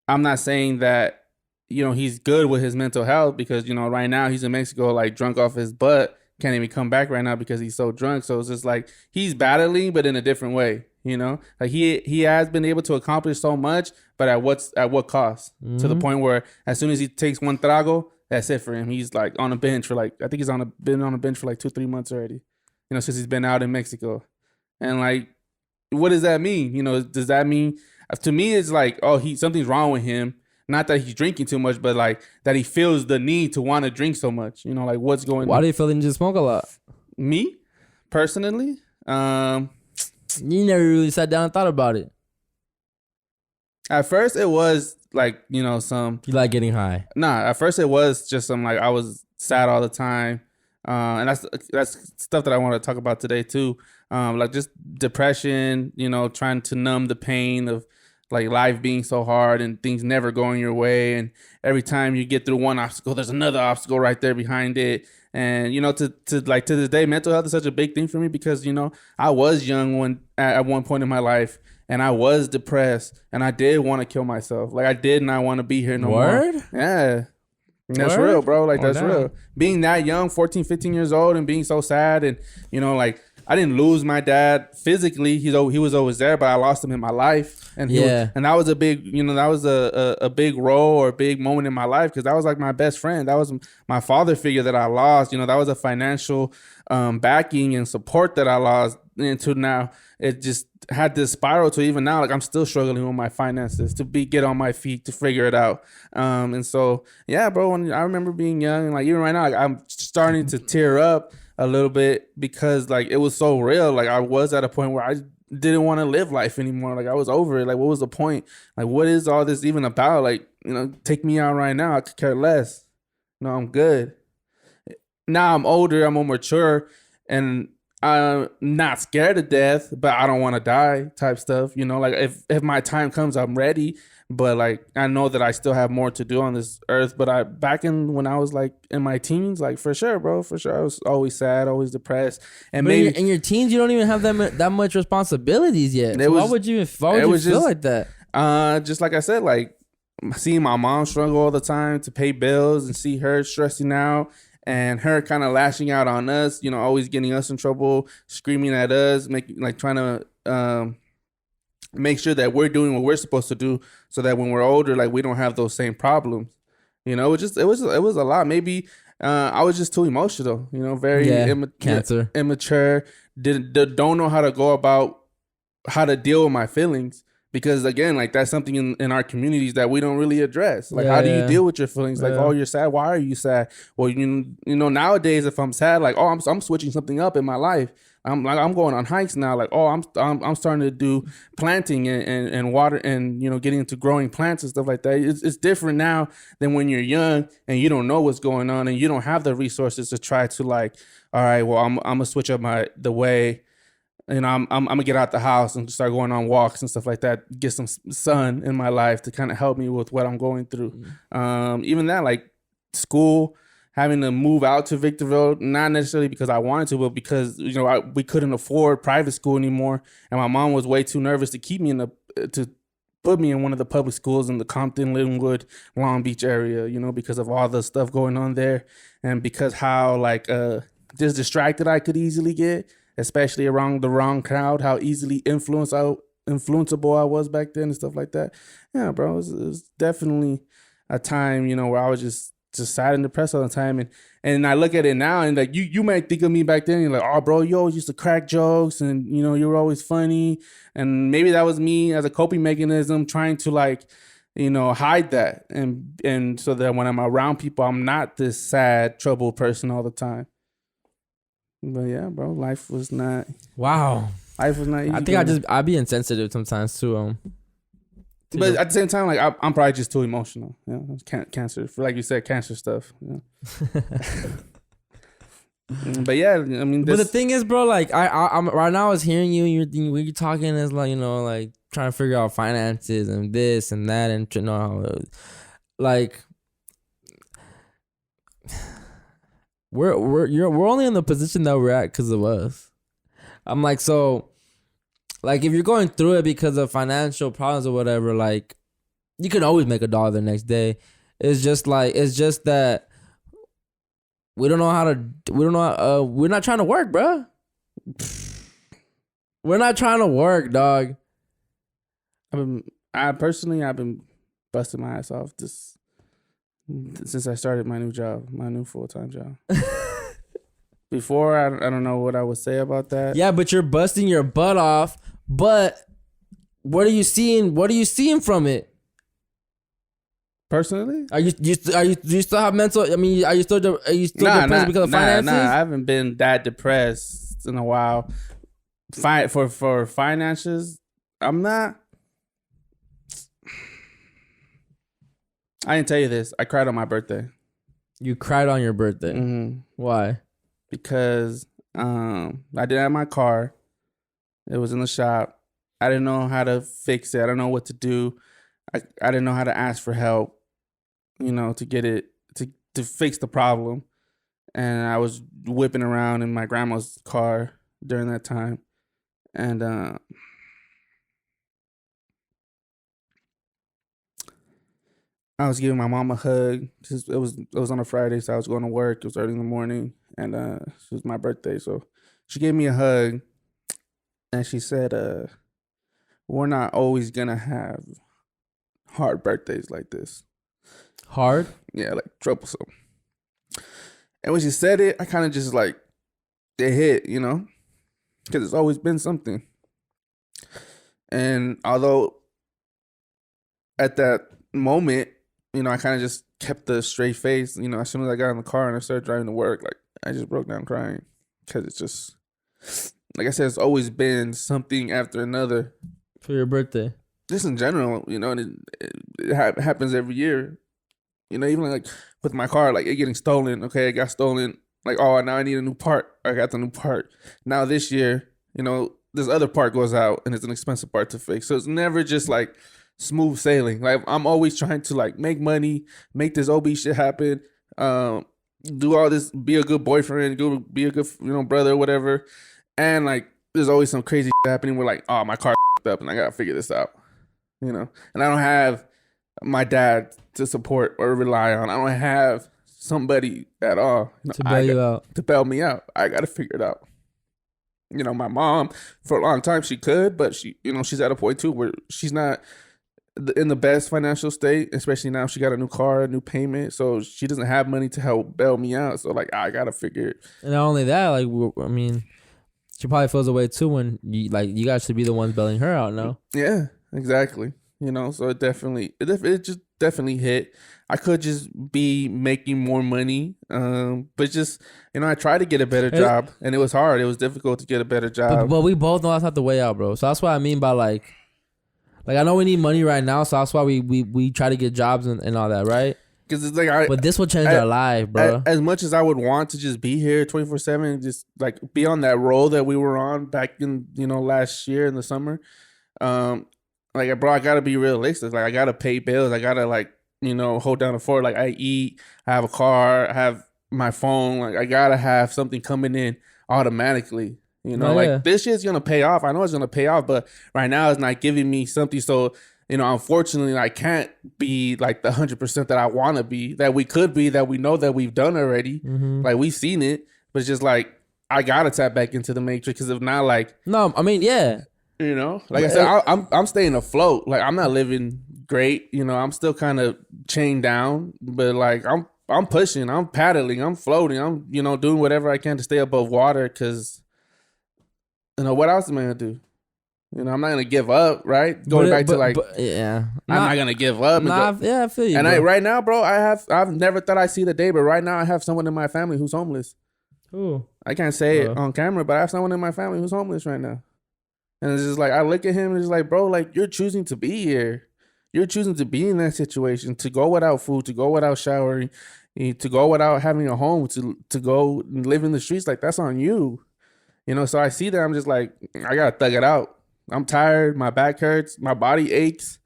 I'm not saying that, he's good with his mental health because, right now he's in Mexico, like drunk off his butt. Can't even come back right now because he's so drunk. So it's just like he's battling, but in a different way, like he has been able to accomplish so much, but at what cost? To the point where as soon as he takes one trago, that's it for him. He's like on a bench for I think he's been on a bench for like 2-3 months already. Since he's been out in Mexico. And like, what does that mean? Does that mean, to me, it's like, oh, something's wrong with him. Not that he's drinking too much, but like that he feels the need to want to drink so much. Like what's going on? Why do you feel the need to smoke a lot? Me, personally? You never really sat down and thought about it. At first it was like, some. You like getting high? Nah, at first it was just some like I was sad all the time. And that's stuff that I want to talk about today too. Like just depression, trying to numb the pain of like life being so hard and things never going your way. And every time you get through one obstacle, there's another obstacle right there behind it. And, to this day, mental health is such a big thing for me because, I was young at one point in my life and I was depressed and I did want to kill myself. Like I did not want to be here no more. Yeah. That's real, bro. Like, that's real. Being that young, 14, 15 years old and being so sad and, like, I didn't lose my dad physically. He was always there, but I lost him in my life. And and that was a big, that was a big role or a big moment in my life because that was like my best friend. That was my father figure that I lost. That was a financial backing and support that I lost into now. It just had this spiral to even now, like I'm still struggling with my finances to get on my feet to figure it out. And so, yeah, bro, when I remember being young and like even right now, like, I'm starting to tear up a little bit because like it was so real. Like I was at a point where I didn't want to live life anymore. Like I was over it. Like what was the point? Like what is all this even about? Like, take me out right now. I could care less. I'm good. Now I'm older, I'm more mature, and I'm not scared to death, but I don't want to die type stuff. Like if my time comes, I'm ready. But like I know that I still have more to do on this earth. But back when I was like in my teens, like for sure, bro, for sure, I was always sad, always depressed. And maybe in your teens, you don't even have that much responsibilities yet. So why would you feel like that? Just like I said, like seeing my mom struggle all the time to pay bills and see her stressing out. And her kind of lashing out on us, always getting us in trouble, screaming at us, trying to make sure that we're doing what we're supposed to do, so that when we're older, like we don't have those same problems. It was a lot. Maybe I was just too emotional. Very immature. Don't know how to go about how to deal with my feelings. Because again, like that's something in our communities that we don't really address. Like, how do you deal with your feelings? Like, oh, you're sad. Why are you sad? Well, nowadays, if I'm sad, like, oh, I'm switching something up in my life. I'm going on hikes now. Like, oh, I'm starting to do planting and water and getting into growing plants and stuff like that. It's different now than when you're young and you don't know what's going on and you don't have the resources to try to like, all right, well, I'm gonna switch up the way you know, I'm gonna get out the house and start going on walks and stuff like that, get some sun in my life to kind of help me with what I'm going through. Even that, like school, having to move out to Victorville, not necessarily because I wanted to, but because, you know, we couldn't afford private school anymore, and my mom was way too nervous to keep me to put me in one of the public schools in the Compton, Linwood, Long Beach area, you know, because of all the stuff going on there, and because how like just distracted I could easily get, especially around the wrong crowd, how easily influenceable I was back then and stuff like that. Yeah, bro, it was definitely a time, you know, where I was just sad and depressed all the time. And I look at it now and like you might think of me back then, you're like, oh bro, you always used to crack jokes and, you know, you were always funny. And maybe that was me as a coping mechanism trying to, like, you know, hide that. And so that when I'm around people, I'm not this sad, troubled person all the time. But yeah, bro, life was not. Wow. Life was not easy. I think I'd be insensitive sometimes too. But at the same time, like I'm probably just too emotional. Yeah, cancer. Like you said, cancer stuff. Yeah. But yeah, I mean. But the thing is, bro, like I'm right now. I was hearing you, and you're talking is like, you know, like trying to figure out finances and this and that, and you know, like we're only in the position that we're at because of us. I'm like, so. Like, if you're going through it because of financial problems or whatever, like, you can always make $1 the next day. It's just that we don't know we're not trying to work, bro. We're not trying to work, dog. I've been busting my ass off since I started my new full-time job. Before, I don't know what I would say about that. Yeah, but you're busting your butt off. But what are you seeing? What are you seeing from it? Personally, do you still have mental? I mean, are you still depressed because of finances? Nah, I haven't been that depressed in a while. For finances, I'm not. I didn't tell you this. I cried on my birthday. You cried on your birthday. Mm-hmm. Why? Because I didn't have my car. It was in the shop. I didn't know how to fix it. I don't know what to do. I didn't know how to ask for help, you know, to get it, to fix the problem. And I was whipping around in my grandma's car during that time. And I was giving my mom a hug. It was on a Friday, so I was going to work. It was early in the morning, and it was my birthday. So she gave me a hug. And she said, we're not always going to have hard birthdays like this. Hard? Yeah, like troublesome. And when she said it, I kind of just like, it hit, you know, because it's always been something. And although at that moment, you know, I kind of just kept the straight face, you know, as soon as I got in the car and I started driving to work, like I just broke down crying because it's just... Like I said, it's always been something after another. For your birthday? Just in general, you know, and it happens every year. You know, even like with my car, like it getting stolen. Okay, it got stolen. Like, oh, now I need a new part. I got the new part. Now this year, you know, this other part goes out and it's an expensive part to fix. So it's never just like smooth sailing. Like I'm always trying to like make money, make this OB shit happen, do all this, be a good boyfriend, go be a good, you know, brother, whatever. And like, there's always some crazy shit happening where like, oh, my car up and I gotta figure this out, you know. And I don't have my dad to support or rely on. I don't have somebody at all to bail me out. I gotta figure it out. You know, my mom for a long time she could, but she, you know, she's at a point too where she's not in the best financial state, especially now she got a new car, a new payment, so she doesn't have money to help bail me out. So like, I gotta figure it. And not only that, like, I mean, she probably feels away too when you guys should be the ones bailing her out now. Yeah, exactly. You know, so it just definitely hit. I could just be making more money, but just, you know, I tried to get a better job, and it was hard. It was difficult to get a better job. But we both know that's not the way out, bro. So that's what I mean by like I know we need money right now, so that's why we try to get jobs and all that, right? Because it's like but this will change our life, bro. As much as I would want to just be here 24/7, just like be on that roll that we were on back in last year in the summer. Like, bro, I gotta be realistic. Like, I gotta pay bills. I gotta hold down the fort. Like, I eat. I have a car. I have my phone. Like, I gotta have something coming in automatically. This shit's gonna pay off. I know it's gonna pay off, but right now it's not giving me something. So. Unfortunately, I can't be like the 100% that I want to be, that we could be, that we know that we've done already. Mm-hmm. Like, we've seen it, but it's just like, I got to tap back into the matrix because if not, like... No, I mean, yeah. Like I said, I'm staying afloat. Like, I'm not living great. I'm still kind of chained down, but like, I'm pushing, I'm paddling, I'm floating, I'm, doing whatever I can to stay above water because, what else am I going to do? I'm not gonna give up, right? I'm not gonna give up. I feel you. And right now, bro, I've never thought I'd see the day, but right now I have someone in my family who's homeless. Who? I can't say it on camera, but I have someone in my family who's homeless right now. And it's just like, I look at him and it's like, bro, like, you're choosing to be here. You're choosing to be in that situation, to go without food, to go without showering, to go without having a home, to go and live in the streets. Like, that's on you. So I see that, I'm just like, I gotta thug it out. I'm tired. My back hurts. My body aches.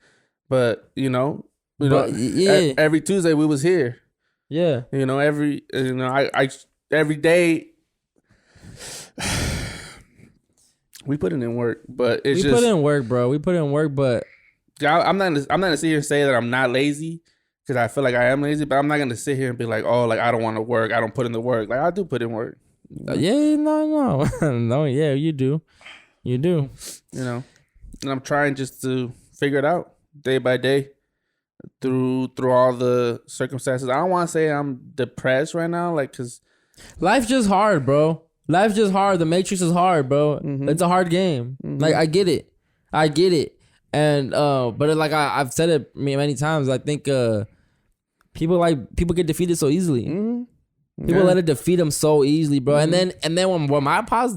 But every Tuesday we was here. Yeah. Every day we put in work. But we put in work, bro. We put in work, but I'm not gonna sit here and say that I'm not lazy because I feel like I am lazy. But I'm not gonna sit here and be like, oh, like I don't want to work. I don't put in the work. Like I do put in work. No, yeah, you do. You do. And I'm trying just to figure it out day by day through all the circumstances. I don't want to say I'm depressed right now, like, because life's just hard, bro. Life's just hard. The Matrix is hard, bro. Mm-hmm. It's a hard game. Mm-hmm. Like, I get it. And, but like I've said it many times, I think people get defeated so easily. Mm-hmm. People let it defeat them so easily, bro. Mm-hmm. And then when my pause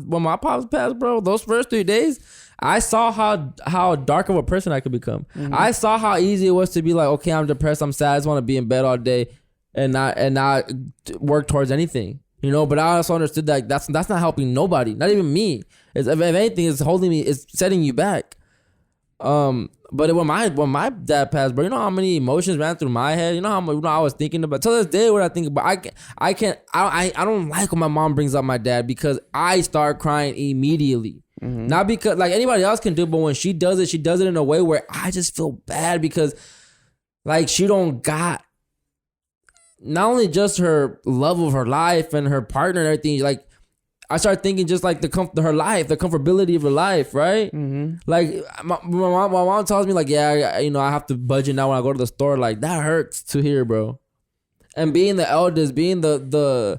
passed, bro, those first 3 days, I saw how dark of a person I could become. Mm-hmm. I saw how easy it was to be like, okay, I'm depressed, I'm sad, I just want to be in bed all day and not work towards anything. But I also understood that that's not helping nobody, not even me. If anything, it's holding me, it's setting you back. But when my dad passed, bro, you know how many emotions ran through my head? You know how much I was thinking about. To this day, what I think about, I don't like when my mom brings up my dad because I start crying immediately. Mm-hmm. Not because like anybody else can do, but when she does it in a way where I just feel bad because like she don't got not only just her love of her life and her partner and everything, like I started thinking just like her life, the comfortability of her life, right? Mm-hmm. Like my mom tells me like, yeah, I have to budget now when I go to the store. Like that hurts to hear, bro. And being the eldest, being the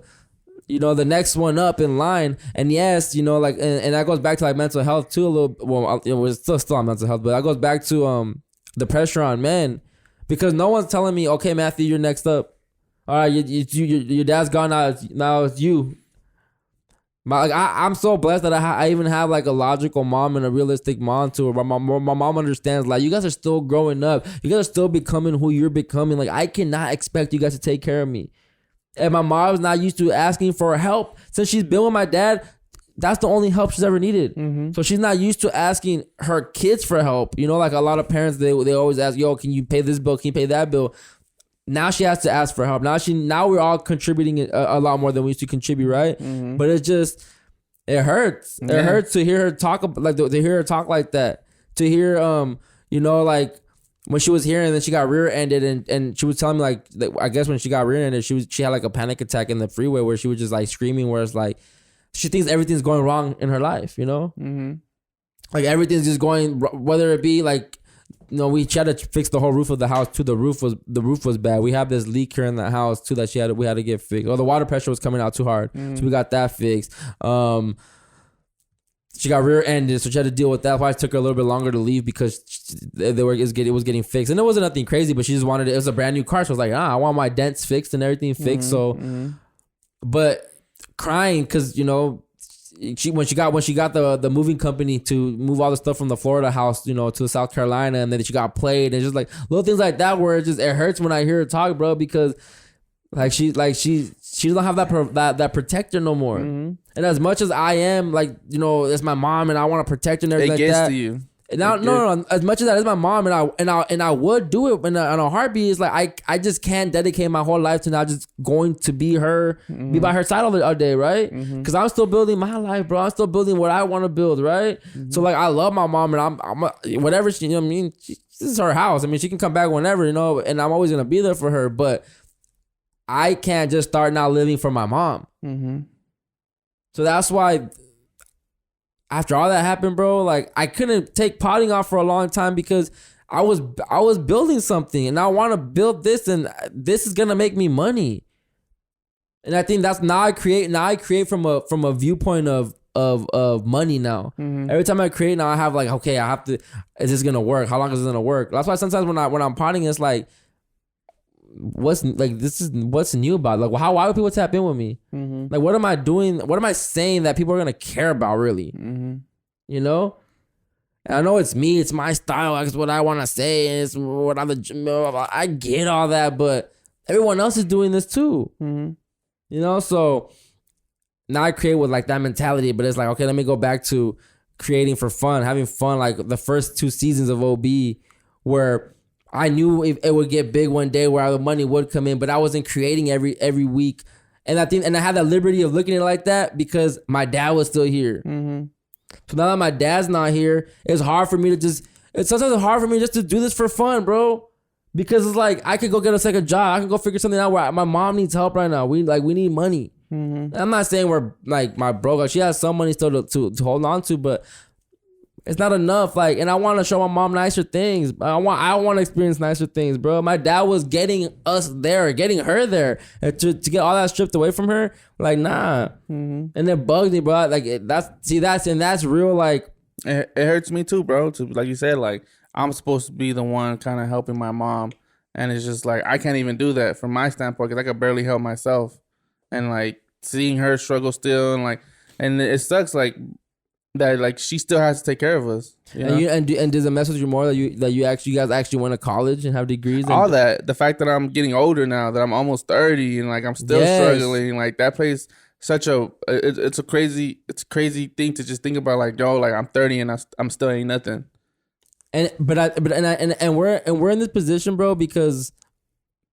next one up in line, and yes, like, and that goes back to like mental health too a little. Well, we're still on mental health, but that goes back to the pressure on men because no one's telling me, okay, Matthew, you're next up. All right, your dad's gone now. It's you. I'm so blessed that I even have like a logical mom and a realistic mom too. My mom understands like you guys are still growing up. You guys are still becoming who you're becoming. Like I cannot expect you guys to take care of me. And my mom's not used to asking for help since she's been with my dad. That's the only help she's ever needed. Mm-hmm. So she's not used to asking her kids for help. Like a lot of parents, they always ask, yo, can you pay this bill? Can you pay that bill? Now she has to ask for help. Now we're all contributing a lot more than we used to contribute, right? Mm-hmm. But it hurts. Yeah. It hurts to hear her talk like that. To hear like when she was here and then she got rear-ended and she was telling me like I guess when she got rear-ended she had like a panic attack in the freeway where she was just like screaming where it's like she thinks everything's going wrong in her life, Mm-hmm. Like everything's just going, whether it be like we tried to fix the whole roof of the house too. The roof was bad. We have this leak here in the house too that we had to get fixed. Or the water pressure was coming out too hard, so we got that fixed. She got rear-ended, so she had to deal with that. That's why it took her a little bit longer to leave because it was getting fixed, and it wasn't nothing crazy. But she just wanted it. It was a brand new car, so I was like, I want my dents fixed and everything fixed. So, but crying because when she got the moving company to move all the stuff from the Florida house, you know, to South Carolina, and then she got played, and just like little things like that where it hurts when I hear her talk, bro, because she doesn't have that protector no more. And as much as I am, like, you know, it's my mom and I want to protect her and everything like that. It gets to you. Now, no. As much as that is my mom, and I would do it in a heartbeat. It's like I just can't dedicate my whole life to now just going to be her, be by her side all day, right? Because I'm still building my life, bro. I'm still building what I want to build, right? So like I love my mom, and I'm whatever she, you know what I mean. This is her house. I mean, she can come back whenever, you know, and I'm always gonna be there for her. But I can't just start now living for my mom. So that's why. After all that happened, bro, like I couldn't take potting off for a long time because I was building something, and I want to build this, and this is gonna make me money. And I think that's now I create from a viewpoint of money now. Every time I create now, I have like, okay, I have to. Is this gonna work? How long is this gonna work? That's why sometimes when I'm potting, it's like, what's new about it? Like, why would people tap in with me? Like, what am I doing? What am I saying that people are gonna care about really? You know, and I know it's me, it's my style, it's what I want to say, and it's what I get all that, but everyone else is doing this too. You know, so now I create with like that mentality, but it's like, okay, let me go back to creating for fun, having fun, like the first 2 seasons of OB, where I knew it would get big one day where the money would come in, but I wasn't creating every week. And I had that liberty of looking at it like that because my dad was still here. So now that my dad's not here, it's hard for me to sometimes it's hard for me just to do this for fun, bro. Because it's like, I could go get a second job. I can go figure something out where my mom needs help right now. We need money. I'm not saying we're like my bro, she has some money still to hold on to, but it's not enough. Like, and I want to show my mom nicer things. I want to experience nicer things, bro. My dad was getting her there, and to get all that stripped away from her, like, nah. And it bugs me, bro. Like, that's real. Like, it hurts me too, bro. Like you said, like, I'm supposed to be the one kind of helping my mom, and it's just like I can't even do that from my standpoint because I could barely help myself, and like seeing her struggle still, and it sucks, like. That like she still has to take care of us. You know? And does it mess with you more that you guys actually went to college and have degrees? All that, the fact that I'm getting older now, that I'm almost 30 and like I'm still struggling, like that plays such it's a crazy thing to just think about. Like, yo, like I'm 30 and I'm still ain't nothing. And we're in this position, bro, because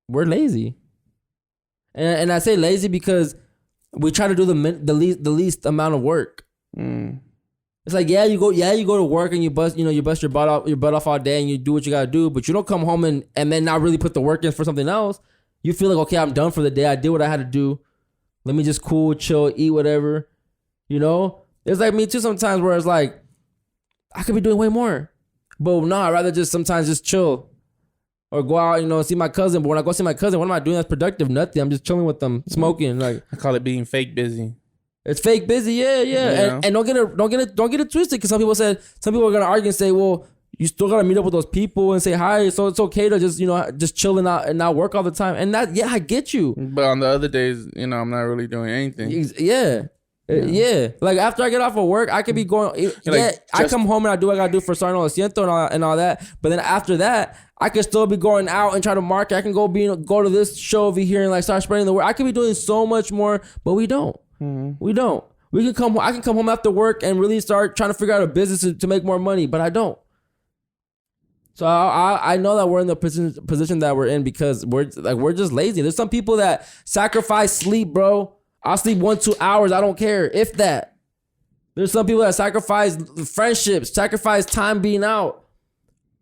we're lazy. And I say lazy because we try to do the least amount of work. It's like, you go to work and you bust your butt off all day and you do what you gotta do, but you don't come home and then not really put the work in for something else. You feel like, okay, I'm done for the day. I did what I had to do. Let me just cool, chill, eat whatever. You know? It's like me too sometimes where it's like, I could be doing way more. But no, I'd rather just sometimes just chill. Or go out, see my cousin. But when I go see my cousin, what am I doing that's productive? Nothing. I'm just chilling with them, smoking. Like, I call it being fake busy. It's fake busy, yeah. And don't get it twisted, because some people are gonna argue and say, well, you still gotta meet up with those people and say hi. So it's okay to just chill and not work all the time. And that, I get you. But on the other days, I'm not really doing anything. Yeah. Like after I get off of work, I could be going. I come home and I do what I gotta do for starting Lo Siento and all that. But then after that, I could still be going out and try to market. I can go to this show over here and like start spreading the word. I could be doing so much more, but we don't. We don't. I can come home after work and really start trying to figure out a business to make more money, but I don't. So I know that we're in the position that we're in because we're just lazy. There's some people that sacrifice sleep, bro. I'll sleep 1-2 hours. I don't care if that. There's some people that sacrifice friendships, sacrifice time being out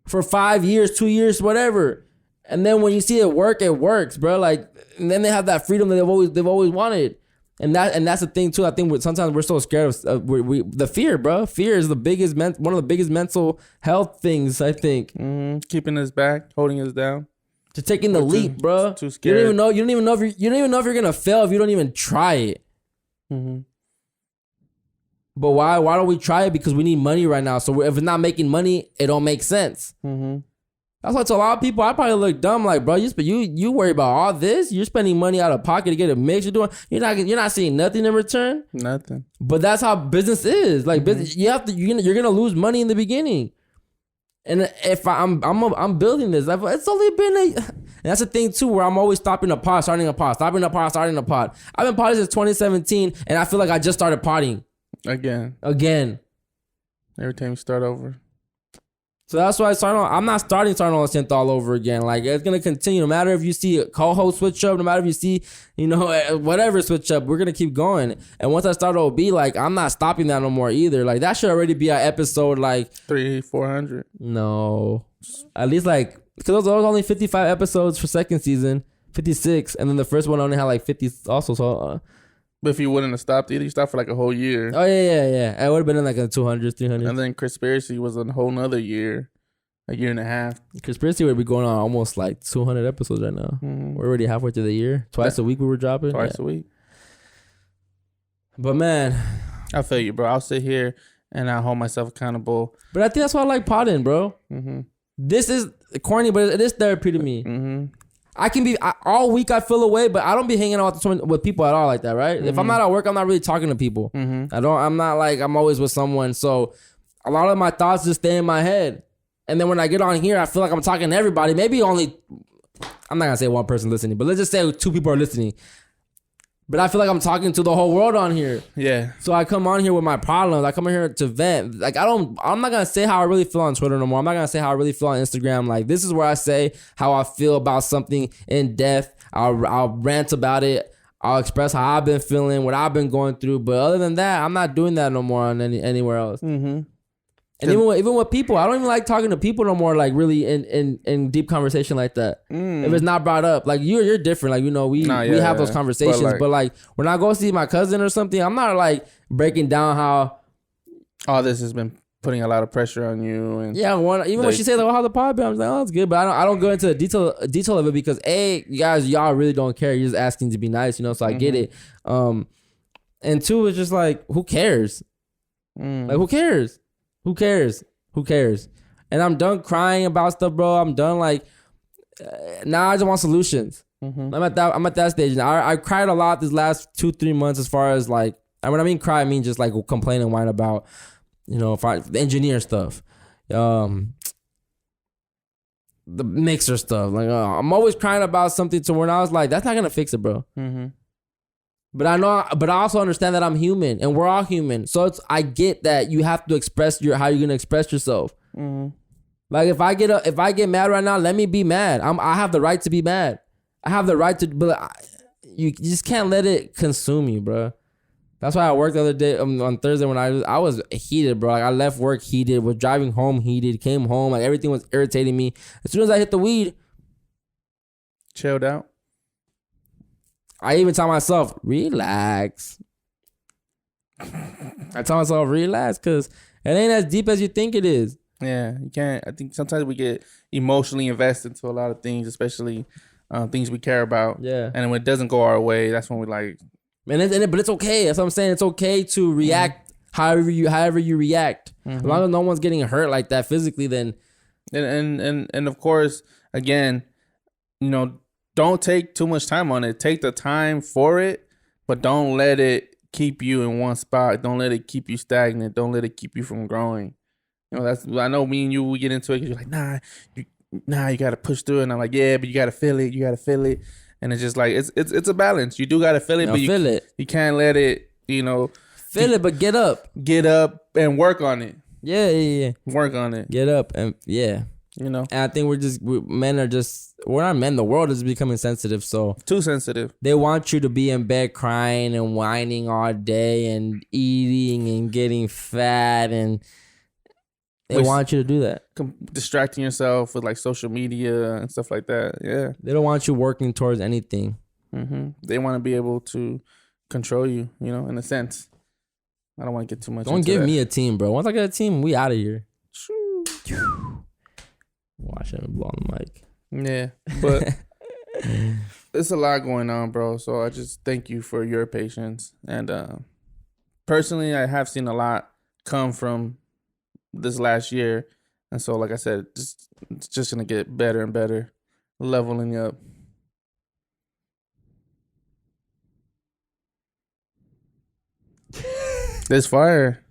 for 5 years, 2 years, whatever. And then when you see it work, it works, bro. Like, and then they have that freedom that they've always wanted. And that's the thing too. I think sometimes we're so scared of the fear, bro. Fear is one of the biggest mental health things, I think. Keeping us back, holding us down. To taking the leap, bro. Too scared. You don't even know if you're gonna fail if you don't even try it. But why don't we try it? Because we need money right now. So if it's not making money, it don't make sense. That's why to a lot of people, I probably look dumb. Like, bro, you worry about all this. You're spending money out of pocket to get a mix. You're not seeing nothing in return. Nothing. But that's how business is. Like, business, you're gonna lose money in the beginning. And if I'm building this, it's only been and that's the thing too, where I'm always stopping a pot, starting a pot, stopping a pot, starting a pot. I've been potting since 2017, and I feel like I just started potting again. Every time you start over. So that's why I'm not starting Lo Siento all over again. Like, it's gonna continue. No matter if you see a co-host switch up, no matter if you see, whatever switch up, we're gonna keep going. And once I start OB, like, I'm not stopping that no more either. Like, that should already be an episode like 300-400. No, at least like, because there was only 55 episodes for second season, 56, and then the first one only had like 50 also. So. But if you wouldn't have stopped either, you stopped for like a whole year. Oh, yeah. It would have been in like a 200, 300. And then Conspiracy was a whole nother year. A year and a half. Conspiracy would be going on almost like 200 episodes right now. We're already halfway through the year. Twice a week we were dropping. Twice a week. But man. I feel you, bro. I'll sit here and I'll hold myself accountable. But I think that's why I like potting, bro. This is corny, but it is therapy to me. I can be all week. I feel away, but I don't be hanging out with people at all like that, right? If I'm not at work, I'm not really talking to people. I'm not like I'm always with someone. So a lot of my thoughts just stay in my head, and then when I get on here, I feel like I'm talking to everybody. Maybe only, I'm not gonna say one person listening, but let's just say 2 people are listening. But I feel like I'm talking to the whole world on here. Yeah. So I come on here with my problems. I come in here to vent. Like, I'm not going to say how I really feel on Twitter no more. I'm not going to say how I really feel on Instagram. Like, this is where I say how I feel about something in depth. I'll rant about it. I'll express how I've been feeling, what I've been going through. But other than that, I'm not doing that no more on anywhere else. And even with people, I don't even like talking to people no more, like really in deep conversation like that. If it's not brought up, like you're different. Like, we have those conversations, but like when I go see my cousin or something, I'm not like breaking down how all this has been putting a lot of pressure on you. And when she says like, how the pod been, I'm just like, oh, it's good, but I don't go into the detail of it because y'all really don't care. You're just asking to be nice, so I get it. And 2, it's just like, who cares? Like, who cares? Who cares? And I'm done crying about stuff, bro. I'm done now I just want solutions. I'm at that stage now. I cried a lot this last 2-3 months as far as like, when I mean cry, I mean just like complain and whine about, the engineer stuff, the mixer stuff. Like, I'm always crying about something to where I was like, that's not gonna fix it, bro. But I also understand that I'm human and we're all human. So I get that you have to express how you're gonna express yourself. Like, if I get mad right now, let me be mad. I have the right to be mad. I have the right to, but you just can't let it consume you, bro. That's why I worked the other day on Thursday when I was heated, bro. Like, I left work heated, was driving home heated, came home, like everything was irritating me. As soon as I hit the weed, chilled out. I even tell myself, relax. I tell myself, relax, because it ain't as deep as you think it is. Yeah, you can't. I think sometimes we get emotionally invested into a lot of things, especially things we care about. Yeah. And when it doesn't go our way, that's when we like. But it's okay. That's what I'm saying. It's okay to react however you react. As long as no one's getting hurt like that physically, then. And of course, again, don't take too much time on it. Take the time for it, but don't let it keep you in one spot. Don't let it keep you stagnant. Don't let it keep you from growing. I know me and you, we get into it because you're like, you got to push through it. And I'm like, yeah, but you got to feel it. You got to feel it. And it's just like, it's a balance. You do got to feel it, but you can't let it, feel it, but get up. Get up and work on it. Yeah. Work on it. Get up and yeah. And I think we're not men. The world is becoming sensitive. So too sensitive. They want you to be in bed crying and whining all day and eating and getting fat, and they want you to do that. Distracting yourself with like social media and stuff like that. Yeah. They don't want you working towards anything. They want to be able to control you, in a sense. I don't want to get too much. Don't give me a team, bro. Once I get a team, we out of here. Watch him blow on the mic. Yeah, but there's a lot going on, bro. So I just thank you for your patience. And personally, I have seen a lot come from this last year. And so, like I said, it's just gonna get better and better, leveling up. This fire.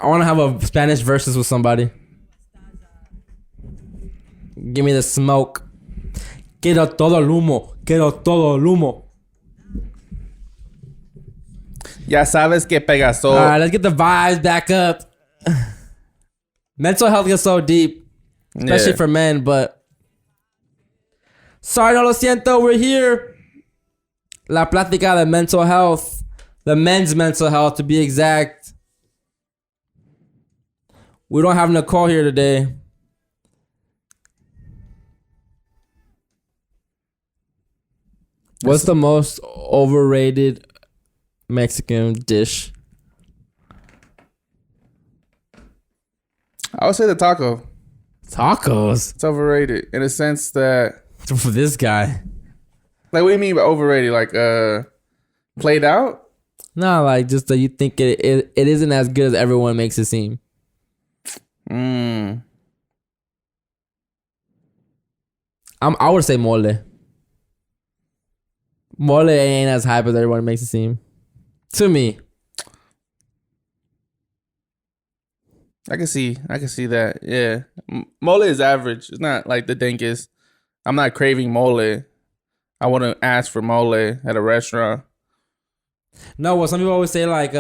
I want to have a Spanish versus with somebody. Give me the smoke. Quiero todo el humo. Quiero todo el humo. Ya sabes que pegas. So, all right, let's get the vibes back up. Mental health gets so deep, especially for men, but sorry, no lo siento, we're here. La Plática de mental health, the men's mental health to be exact. We don't have Nicole here today. What's the most overrated Mexican dish? I would say the taco. Tacos? It's overrated in a sense that... For this guy. Like, what do you mean by overrated? Like, played out? No, like, just that you think it isn't as good as everyone makes it seem. I would say mole. Mole ain't as hype as everyone makes it seem. To me. I can see that. Yeah. Mole is average. It's not like the dankest. I'm not craving mole. I wouldn't ask for mole at a restaurant. No, well, some people always say like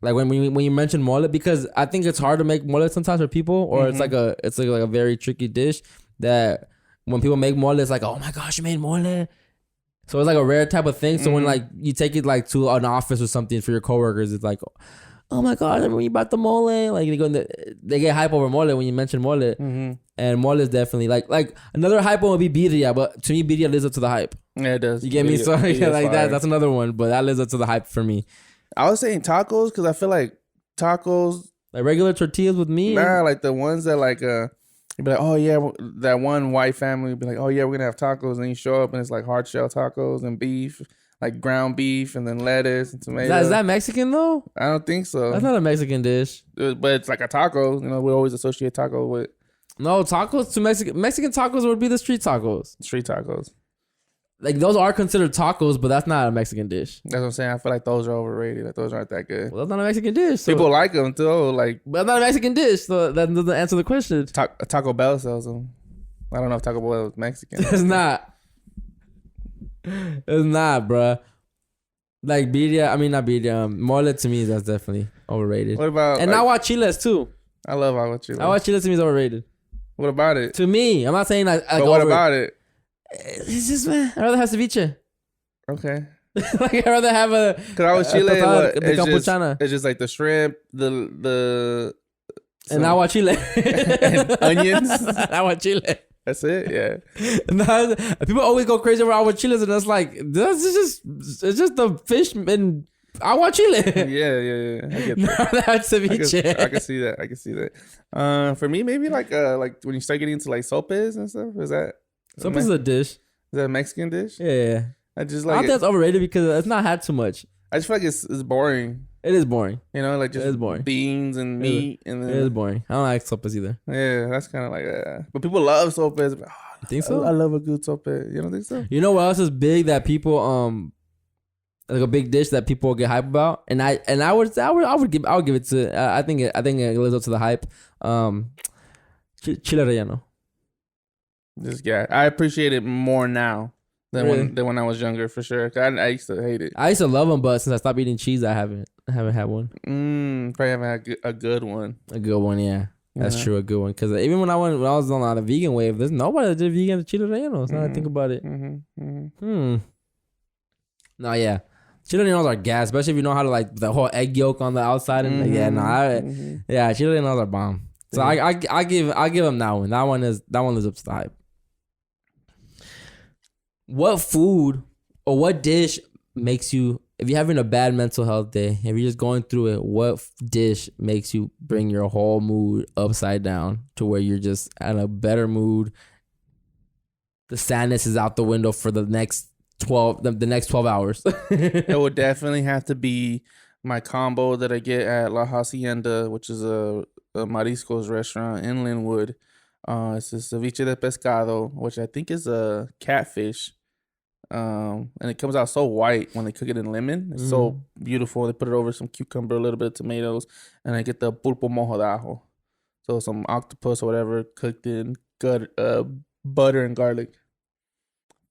like when you mention mole, because I think it's hard to make mole sometimes for people, or it's like a very tricky dish that when people make mole, it's like, oh my gosh, you made mole. So it's like a rare type of thing. So when like you take it like to an office or something for your coworkers, it's like, oh my god, when you brought the mole, like they get hype over mole when you mention mole. And mole is definitely like another hype one would be birria, but to me birria lives up to the hype. Yeah, it does. You get me? So yeah, like that's another one, but that lives up to the hype for me. I was saying tacos because I feel like tacos, like regular tortillas with meat. Nah, like the ones that like you'd be like, oh yeah, that one white family would be like, oh yeah, we're gonna have tacos, and you show up and it's like hard shell tacos and beef, like ground beef, and then lettuce and tomatoes. Is that Mexican though? I don't think so. That's not a Mexican dish. But it's like a taco. You know, we always associate taco with. No, tacos to Mexican tacos would be the street tacos. Street tacos. Like those are considered tacos, but that's not a Mexican dish. That's what I'm saying. I feel like those are overrated. Like those aren't that good. Well, that's not a Mexican dish. So. People like them too. Like, but that's not a Mexican dish. So that doesn't answer the question. Taco Bell sells them. I don't know if Taco Bell is Mexican. It's not. It's not, bruh. Like birria, I mean not birria. Mole to me, that's definitely overrated. What about and aguachiles too? I love aguachiles. Aguachiles to me is overrated. What about it? To me, I'm not saying like. But what about it? It's just, man, I'd rather have ceviche. Okay. Like I'd rather have a. Cause aguachile, it's just like the shrimp, the and aguachile and onions. Aguachile. That's it. Yeah. No, people always go crazy over aguachiles, and it's like it's just the fish and aguachile. Yeah. I get that. No, that's ceviche. I can see that. For me, maybe like when you start getting into like sopes and stuff. Is that sopes is a dish? Is that a Mexican dish? Yeah. I just like. I think that's overrated because it's not had too much. I just feel like it's boring. It is boring. You know, like just boring. Beans and meat, and then it is boring. I don't like sopes either. Yeah, that's kind of like but people love sopes. Oh, you think so? I love a good sope. You don't think so? You know what else is big that people like a big dish that people get hype about, and I would give it to I think it lives up to the hype. Chile relleno. Just I appreciate it more now than when I was younger, for sure. I used to hate it. I used to love them, but since I stopped eating cheese, I haven't had one. Probably haven't had a good one. A good one, yeah. That's true, a good one. Because even when I was on a vegan wave, there's nobody that did vegan chile rellenos. Now I think about it. No, yeah. Chile rellenos are gas, especially if you know how to like the whole egg yolk on the outside. And yeah, chile rellenos are bomb. So I give them that one. That one lives up to the hype. What food or what dish makes you, if you're having a bad mental health day, if you're just going through it, what dish makes you bring your whole mood upside down to where you're just in a better mood? The sadness is out the window for the next the next 12 hours. It would definitely have to be my combo that I get at La Hacienda, which is a mariscos restaurant in Linwood. It's a ceviche de pescado, which I think is a catfish. And it comes out so white when they cook it in lemon. It's so beautiful. They put it over some cucumber, a little bit of tomatoes, and I get the pulpo mojo de ajo. So some octopus or whatever cooked in good butter and garlic.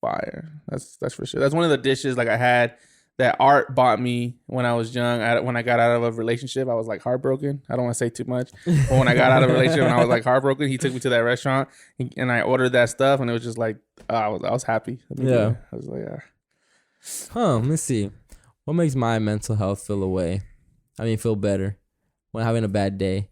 Fire. That's for sure. That's one of the dishes like I had that Art bought me when I was young. When I got out of a relationship, I was like heartbroken. I don't want to say too much, but when I got out of a relationship and I was like heartbroken, he took me to that restaurant and I ordered that stuff, and it was just like I was happy. Yeah, I was like, let me see. What makes my mental health feel better when having a bad day?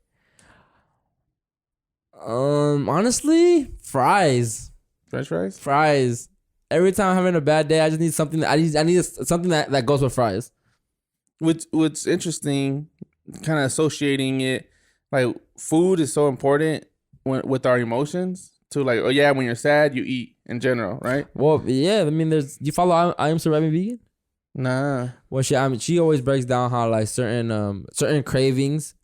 Honestly, fries. French fries. Fries. Every time I'm having a bad day, I just need something. I need something that goes with fries. What's interesting, kind of associating it, like food is so important with our emotions. To like, oh yeah, when you're sad, you eat in general, right? Well, yeah. I mean, you follow I Am Surviving Vegan? Nah. Well, she always breaks down how like certain cravings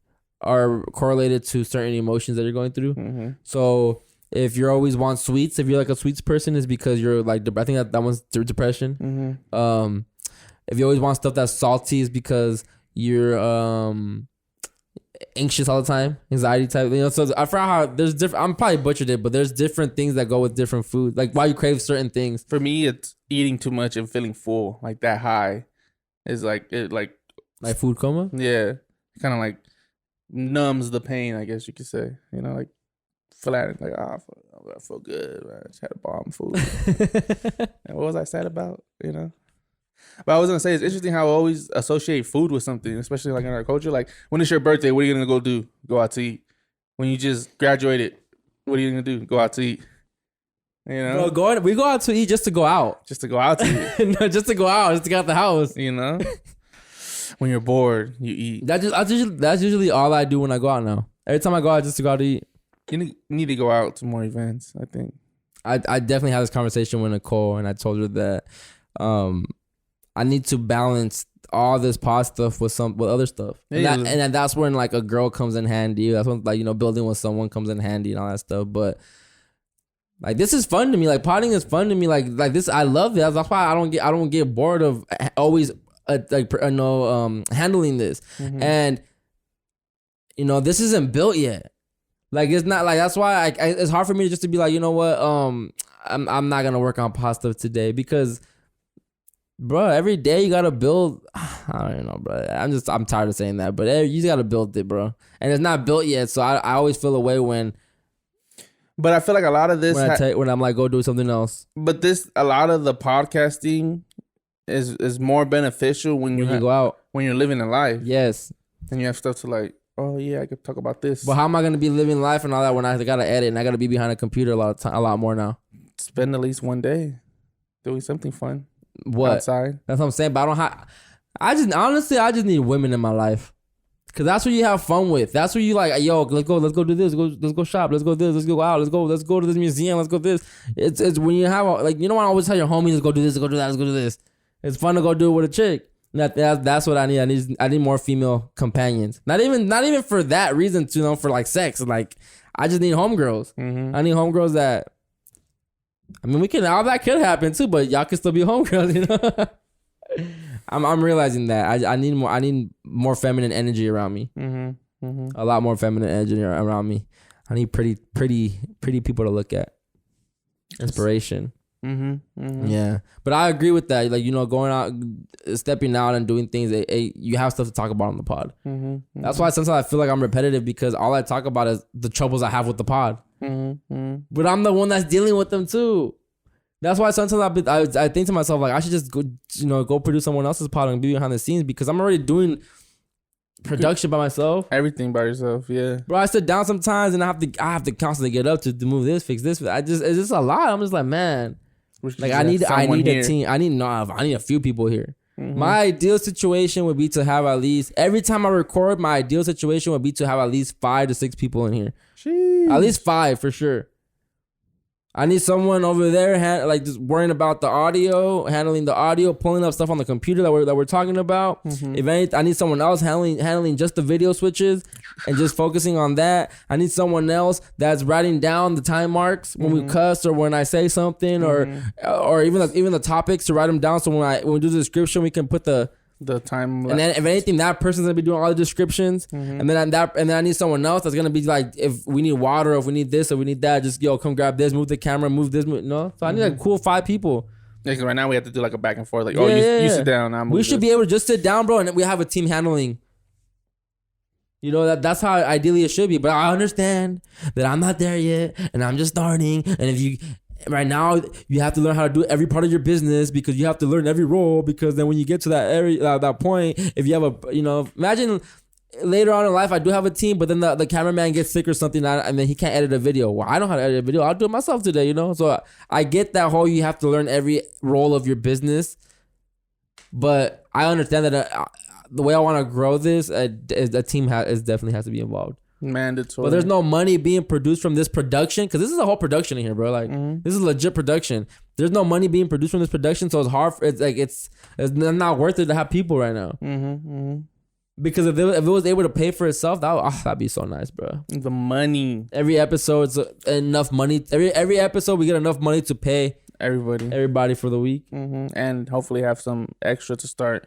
are correlated to certain emotions that you're going through. Mm-hmm. So if you always want sweets, if you're like a sweets person, it's because you're like, I think that one's through depression. Mm-hmm. If you always want stuff that's salty, it's because you're anxious all the time, anxiety type. So I forgot how there's different. I'm probably butchered it, but there's different things that go with different food. Like why you crave certain things. For me, it's eating too much and feeling full, like that high, is like food coma. Yeah, kind of like numbs the pain, I guess you could say. Like flat, like I feel good. Man. I just had a bomb food. And what was I sad about? But I was gonna say, it's interesting how I always associate food with something, especially like in our culture. Like, when it's your birthday, what are you gonna go do? Go out to eat. When you just graduated, what are you gonna do? Go out to eat. Bro, we go out to eat just to go out. Just to go out to eat. No, just to go out, just to get out the house. When you're bored, you eat. That's usually all I do when I go out now. Every time I go out, just to go out to eat. You need to go out to more events, I think. I definitely had this conversation with Nicole, and I told her that I need to balance all this pod stuff with other stuff. And that's when like a girl comes in handy. That's when like, building with someone comes in handy and all that stuff. But like, this is fun to me. Like, podding is fun to me. Like this, I love it. That's why I don't get bored of always handling this. Mm-hmm. And this isn't built yet. Like, it's not like, that's why it's hard for me to just to be like, you know what, I'm not gonna work on pod stuff today, because bro, every day you gotta build. I don't know, bro. I'm tired of saying that, but you just gotta build it, bro. And it's not built yet, so I always feel away when. But I feel like a lot of this when I'm like, go do something else. But a lot of the podcasting is more beneficial when you go out, when you're living a life. Yes, and you have stuff to like. Oh yeah, I could talk about this. But how am I gonna be living life and all that when I gotta edit and I gotta be behind a computer a lot more now? Spend at least one day doing something fun. What? Outside. That's what I'm saying. But I don't have. I just need women in my life, cause that's what you have fun with. That's where you like, yo, let's go do this. Let's go shop. Let's go this. Let's go out. Let's go to this museum. Let's go this. It's when you have like, you don't want to always tell your homies, let's go do this. Let's go do that. Let's go do this. It's fun to go do it with a chick. That's what I need. I need more female companions. Not even for that reason, for like sex. Like, I just need homegirls. Mm-hmm. I need homegirls that. I mean, all that could happen too, but y'all can still be homegirls. I'm realizing that I need more feminine energy around me. Mm-hmm. Mm-hmm. A lot more feminine energy around me. I need pretty people to look at. Inspiration. Mm-hmm. Mm-hmm. Yeah, but I agree with that. Like, going out, stepping out, and doing things. You have stuff to talk about on the pod. Mm-hmm. Mm-hmm. That's why sometimes I feel like I'm repetitive, because all I talk about is the troubles I have with the pod. Mm-hmm. Mm-hmm. But I'm the one that's dealing with them too. That's why sometimes I think to myself, like, I should just go produce someone else's pod and be behind the scenes, because I'm already doing production by myself. Everything by yourself, yeah. Bro, I sit down sometimes and I have to constantly get up to move this, fix this. It's just a lot. I'm just like, man. Like, I need a team. I need a few people here. Mm-hmm. My ideal situation would be to have at least, every time I record, my ideal situation would be to have at least 5 to 6 people in here. Jeez. At least 5 for sure. I need someone over there, like just worrying about the audio, handling the audio, pulling up stuff on the computer that we're talking about. If anything, I need someone else handling just the video switches and just focusing on that. I need someone else that's writing down the time marks when we cuss or when I say something, or even the topics to write them down. So when we do the description, we can put the time. And then if anything, that person's gonna be doing all the descriptions, and then I need someone else that's gonna be like, if we need water, or if we need this or we need that, just come grab this, move the camera, move this, no. So I need like cool 5 people. Yeah, because right now we have to do like a back and forth, like, you sit down. We should be able to just sit down, bro, and we have a team handling. You know, that's how ideally it should be. But I understand that I'm not there yet, and I'm just starting. And if you right now, you have to learn how to do every part of your business, because you have to learn every role, because then when you get to that area, that point, if you have imagine later on in life, I do have a team, but then the cameraman gets sick or something, and then he can't edit a video. Well, I know how to edit a video. I'll do it myself today, So I get that whole, you have to learn every role of your business, but I understand that the way I want to grow this, a team definitely has to be involved. Mandatory. But there's no money being produced from this production, because this is a whole production in here, bro. Like this is legit production. There's no money being produced from this production, so it's hard. It's not worth it to have people right now. Because if it was able to pay for itself, that'd be so nice, bro. The money. Every episode's enough money. Every episode we get enough money to pay everybody for the week, and hopefully have some extra to start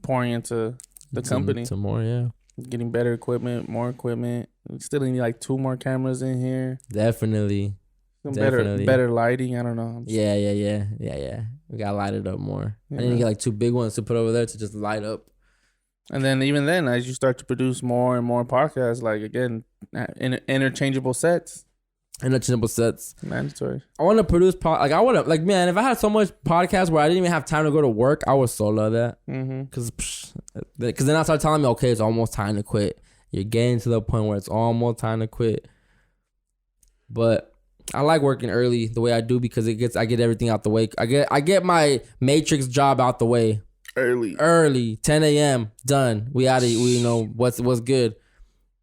pouring into the company. Some more, yeah. Getting better equipment, more equipment. We still need like 2 more cameras in here. Definitely. Better lighting. I don't know. Yeah. We gotta light it up more. Yeah. I need to get like 2 big ones to put over there to just light up. And then even then, as you start to produce more and more podcasts, like again, interchangeable sets. Mandatory. I want to produce man, if I had so much podcasts where I didn't even have time to go to work, I would so love that. Because then I start telling me, okay, it's almost time to quit. You're getting to the point where it's almost time to quit. But I like working early the way I do, because I get everything out the way. I get my matrix job out the way early, 10 a.m. done. We know what's good.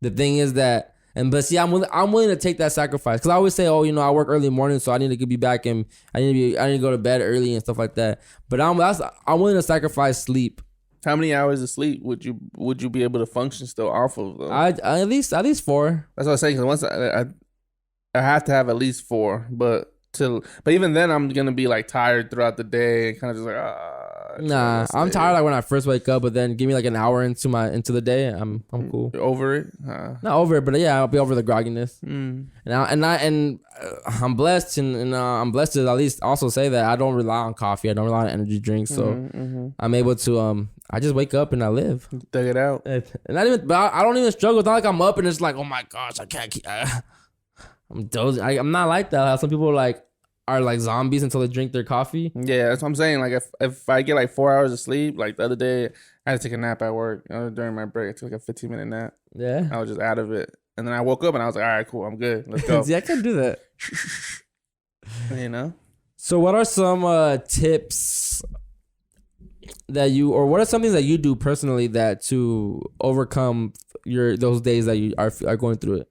The thing is that. But see, I'm willing to take that sacrifice, because I always say, I work early morning, so I need to be back, and I need to go to bed early and stuff like that. But I'm willing to sacrifice sleep. How many hours of sleep would you be able to function still off of, though? At least 4. That's what I'm saying. Because once I have to have at least 4, but even then I'm gonna be like tired throughout the day and kind of just like Nah, I'm tired like when I first wake up, but then give me like an hour into the day, I'm cool. You're over it? Not over it, but yeah, I'll be over the grogginess. And I'm blessed, and I'm blessed to at least also say that I don't rely on coffee. I don't rely on energy drinks, so I'm able to I just wake up and I live. Thug it out. And I don't even struggle. It's not like I'm up and it's like, oh my gosh, I can't keep. I'm dozing. I'm not like that. How some people are like zombies until they drink their coffee. Yeah, that's what I'm saying. Like if I get like 4 hours of sleep, like the other day I had to take a nap at work. During my break, I took like a 15-minute nap. Yeah, I was just out of it, and then I woke up and I was like, all right, cool, I'm good. Let's go. See, I can do that. So what are some tips that what are some things that you do personally that to overcome those days that you are going through it?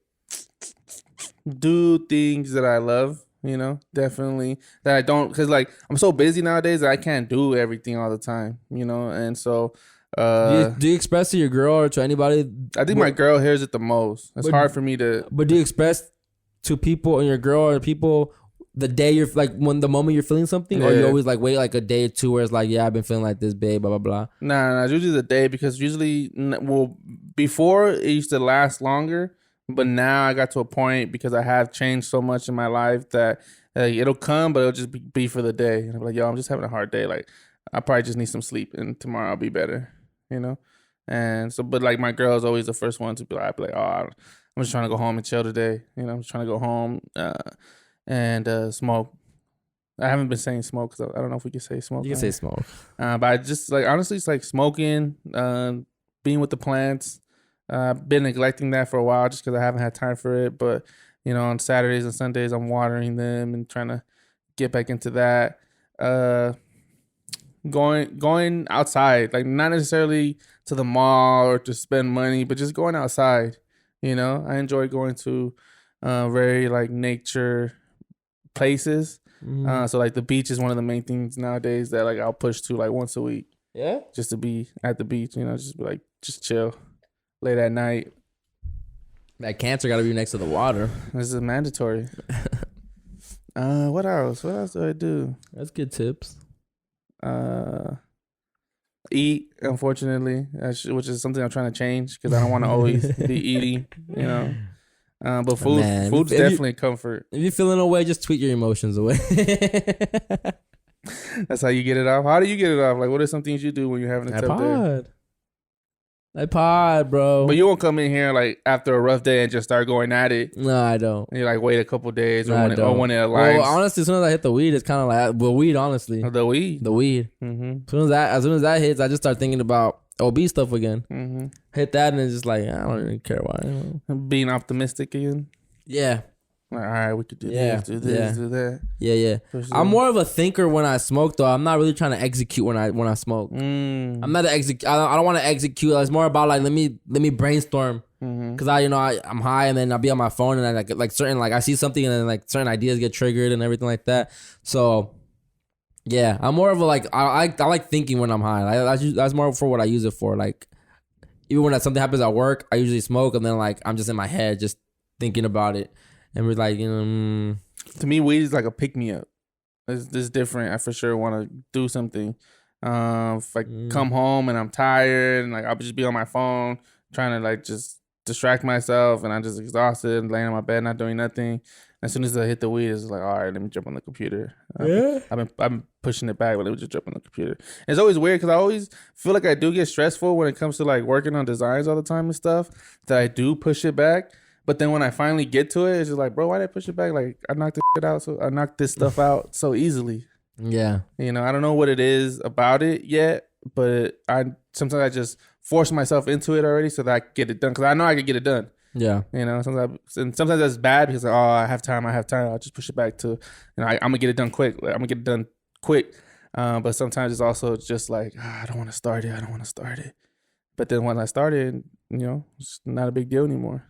Do things that I love. Definitely that I don't, because like I'm so busy nowadays that I can't do everything all the time, and so do you express to your girl or to anybody? I think my girl hears it the most. It's hard for me to. But do you express to people and your girl or people the day you're like, when the moment you're feeling something, or you always like wait like a day or two where it's like, yeah, I've been feeling like this, babe, blah blah blah? Nah, it's usually the day, because usually, before it used to last longer. But now I got to a point, because I have changed so much in my life, that it'll come, but it'll just be for the day. And I'm like, yo, I'm just having a hard day. Like, I probably just need some sleep, and tomorrow I'll be better, And so, but like my girl is always the first one to be like, oh, I'm just trying to go home and chill today. I'm just trying to go home and smoke. I haven't been saying smoke, because I don't know if we can say smoke. You can say smoke. But I just like, honestly, it's like smoking, being with the plants. I've been neglecting that for a while just because I haven't had time for it. But, on Saturdays and Sundays, I'm watering them and trying to get back into that. Going outside, like not necessarily to the mall or to spend money, but just going outside. I enjoy going to very like nature places. So like the beach is one of the main things nowadays that like I'll push to like once a week. Yeah. Just to be at the beach, just be like, just chill late at night. That cancer got to be next to the water. This is mandatory. What else? What else do I do? That's good tips. Eat, unfortunately, which is something I'm trying to change because I don't want to always be eating, But food's definitely comfort. If you're feeling away, just tweet your emotions away. That's how you get it off. How do you get it off? Like, what are some things you do when you're having a tough day? I pod, bro. But you won't come in here like after a rough day and just start going at it. No, I don't. And you like wait a couple days or when it aligns. Well, honestly, as soon as I hit the weed, it's kind of like weed. Honestly, the weed. Mm-hmm. As soon as that hits, I just start thinking about OB stuff again. Mm-hmm. Hit that and it's just like I don't really care why. Being optimistic again. Yeah. Like, all right, we could do this, do that. Yeah. Sure. I'm more of a thinker when I smoke, though. I'm not really trying to execute when I smoke. I'm not I don't want to execute. It's more about like let me brainstorm because I'm high and then I'll be on my phone and I like certain like I see something and then like certain ideas get triggered and everything like that. So yeah, I'm more of a like I like thinking when I'm high. That's more for what I use it for. Like even when something happens at work, I usually smoke and then like I'm just in my head just thinking about it. And we're like, to me, weed is like a pick me up. It's different. I for sure want to do something. If I come home and I'm tired and like I'll just be on my phone trying to like just distract myself and I'm just exhausted, laying on my bed, not doing nothing. As soon as I hit the weed, it's like, all right, let me jump on the computer. I've been pushing it back, but let me just jump on the computer. And it's always weird because I always feel like I do get stressful when it comes to like working on designs all the time and stuff. That I do push it back. But then when I finally get to it, it's just like, bro, why did I push it back? Like, I knocked this stuff out so easily. Yeah. I don't know what it is about it yet, but sometimes I just force myself into it already so that I can get it done. Because I know I can get it done. Yeah. Sometimes that's bad because, I have time. I'll just push it back to, I'm going to get it done quick. But sometimes it's also just like, I don't want to start it. But then when I started, it's not a big deal anymore.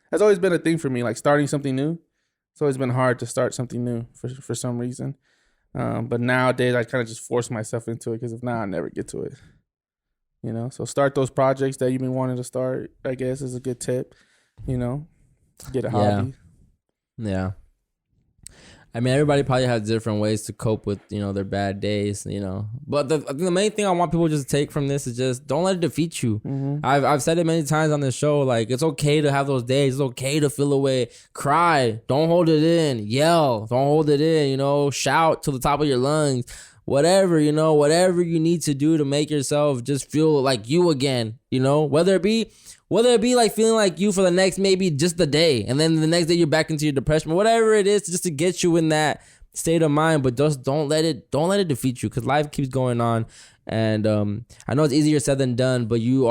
That's always been a thing for me, like starting something new. It's always been hard to start something new for some reason. But nowadays, I kind of just force myself into it because if not, I never get to it. So start those projects that you've been wanting to start, I guess, is a good tip. Get a hobby. Yeah. I mean, everybody probably has different ways to cope with, their bad days, But I think the main thing I want people just to take from this is just don't let it defeat you. Mm-hmm. I've said it many times on this show. Like, it's okay to have those days. It's okay to feel away. Cry. Don't hold it in. Yell. Don't hold it in, Shout to the top of your lungs. Whatever, whatever you need to do to make yourself just feel like you again, Whether it be like feeling like you for the next maybe just the day, and then the next day you're back into your depression, whatever it is, just to get you in that state of mind. But just don't let it defeat you, because life keeps going on. And I know it's easier said than done, but you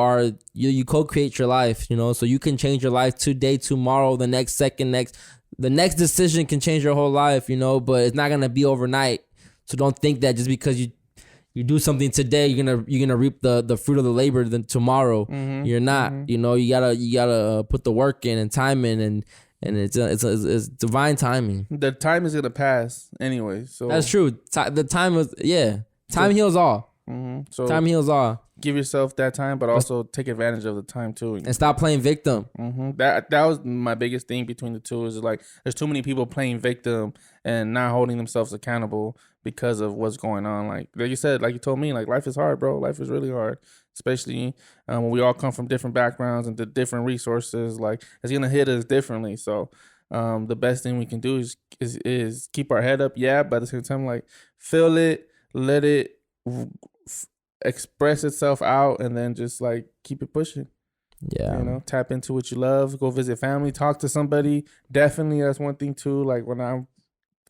co-create your life, so you can change your life today, tomorrow, the next second, the next decision can change your whole life, but it's not gonna be overnight. So don't think that just because you do something today, you're gonna reap the fruit of the labor then tomorrow. Mm-hmm. You're not. Mm-hmm. You gotta put the work in and time in, and it's divine timing. The time is gonna pass anyway. So that's true. The time was Time heals all. Mm-hmm. So time heals all. Give yourself that time, but also take advantage of the time too, and stop playing victim. Mm-hmm. That was my biggest thing between the two. Is like there's too many people playing victim and not holding themselves accountable because of what's going on. Like you said, like you told me, like life is hard, bro. Life is really hard, especially when we all come from different backgrounds and the different resources. Like it's gonna hit us differently. So the best thing we can do is keep our head up, but at the same time, like feel it, let it express itself out, and then just like keep it pushing. Tap into what you love, go visit family, talk to somebody. Definitely, that's one thing too. Like when I'm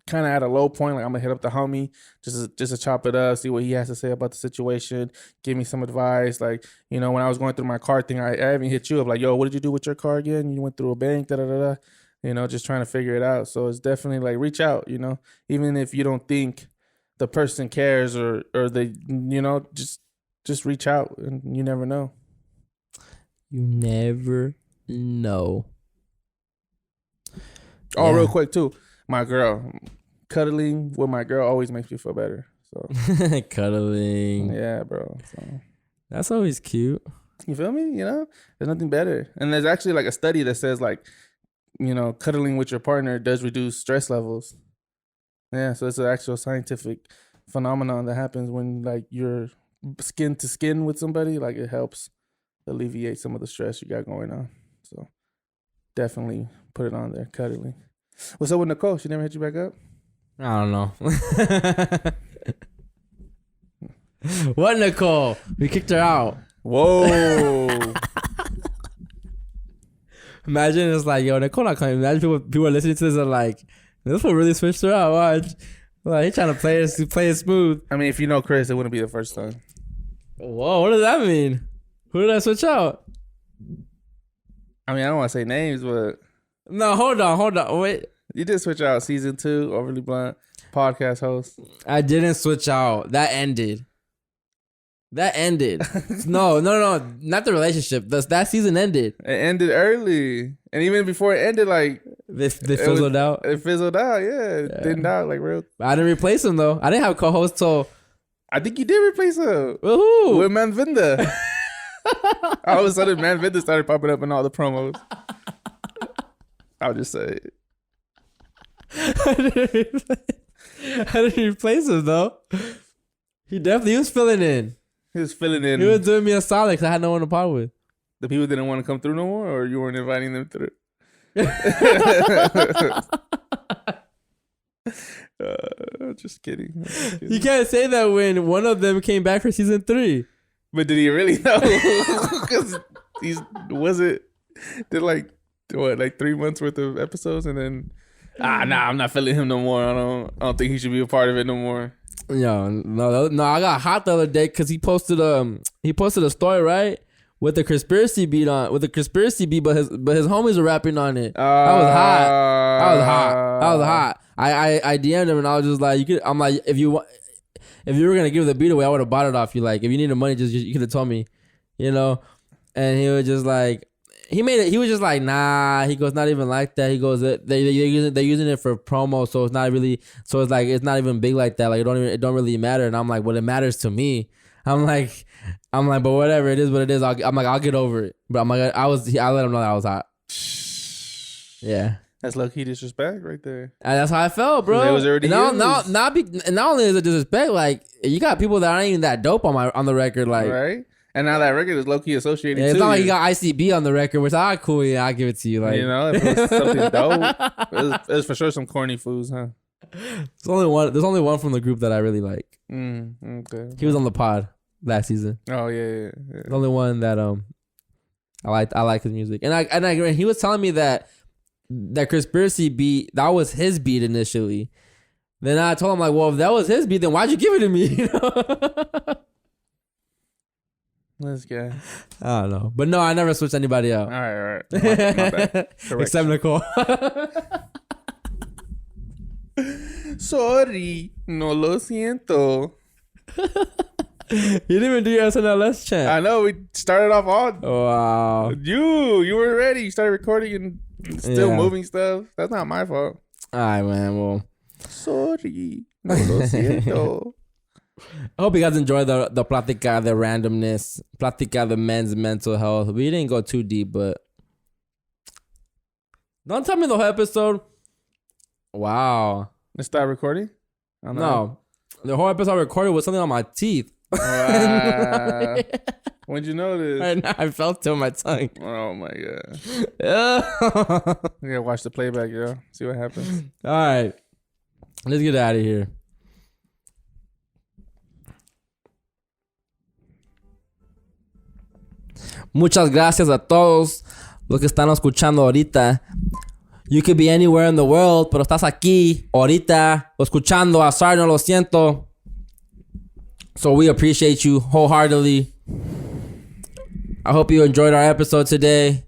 kind of at a low point, like I'm gonna hit up the homie just to chop it up, see what he has to say about the situation, give me some advice. Like when I was going through my car thing, I even hit you up like, yo, what did you do with your car again? You went through a bank, just trying to figure it out. So it's definitely like reach out, even if you don't think the person cares or they, just reach out, and you never know. You never know. Oh, real quick too, my girl, cuddling with my girl always makes me feel better. So cuddling. Yeah, bro. So. That's always cute. You feel me? You know, there's nothing better. And there's actually like a study that says like, you know, cuddling with your partner does reduce stress levels. Yeah, so it's an actual scientific phenomenon that happens when like you're skin to skin with somebody. Like it helps alleviate some of the stress you got going on. So definitely put it on there, cuddling. What's up with Nicole? She never hit you back up? I don't know. What Nicole? We kicked her out. Whoa. Imagine it's like, yo, Nicole not coming. Imagine people are listening to this and like, this one really switched her out. Watch. Like, he trying to play it smooth. I mean, if you know Chris, it wouldn't be the first time. Whoa, what does that mean? Who did I switch out? I mean, I don't want to say names, but... No, hold on. Wait. You did switch out season 2, Overly Blunt, podcast host. I didn't switch out. That ended. No, not the relationship. That season ended. It ended early, and even before it ended, like they fizzled out. It fizzled out, yeah. It didn't out like real. I didn't replace him though. I didn't have co-host, so I think you did replace him. Woohoo! With Manvinda. All of a sudden, Manvinda started popping up in all the promos. I'll just say it. I didn't replace him though. He was filling in. He was filling in. He was doing me a solid because I had no one to pod with. The people didn't want to come through no more, or you weren't inviting them through? Just kidding. You can't say that when one of them came back for season 3. But did he really know? Because did like 3 months worth of episodes, and then I'm not feeling him no more. I don't think he should be a part of it no more. Yo, no, I got hot the other day because he posted a story, right, with the conspiracy beat, but his homies are rapping on it. That was hot. I DM'd him and I was just like, I'm like, if you were gonna give the beat away, I would have bought it off you. Like, if you needed money, you could have told me, you know. And he was just like, he was just like, nah. He goes, not even like that. He goes, they're using it for promo, so it's not really, so it's like, it's not even big like that. Like, it don't really matter. And I'm like, well, it matters to me. I'm like, but whatever, it is what it is. I'll get over it. But I'm like, I let him know that I was hot. Yeah. That's low-key disrespect right there. And that's how I felt, bro. It was already not only is it disrespect, like, you got people that aren't even that dope on the record, like, right. And now that record is low-key associated it's too. It's not like you got ICB on the record, which I cool, yeah, I'll give it to you. Like, you know, if it was something dope, it was for sure some corny fools, huh? There's only one from the group that I really like. Okay. He was on the pod last season. Oh yeah. The only one that I like his music. And he was telling me that conspiracy beat, that was his beat initially. Then I told him, like, well, if that was his beat, then why'd you give it to me? You know? This guy. I don't know. But no, I never switched anybody out. All right. My bad. Except Nicole. Sorry. No lo siento. You didn't even do your SNLS chant. I know. We started off on. Wow. You were ready. You started recording and still moving stuff. That's not my fault. All right, man. Well. Sorry. No lo siento. I hope you guys enjoyed the Plática, the randomness, Plática, the men's mental health. We didn't go too deep, but don't tell me the whole episode. Wow. Let's start recording? No. The whole episode recorded with something on my teeth. Wow. When'd you notice? Right now, I felt it on my tongue. Oh, my God. We gotta watch the playback, yo. See what happens. All right. Let's get out of here. Muchas gracias a todos los que están escuchando ahorita. You could be anywhere in the world, pero estás aquí ahorita escuchando a Sorry No Lo Siento. So we appreciate you wholeheartedly. I hope you enjoyed our episode today.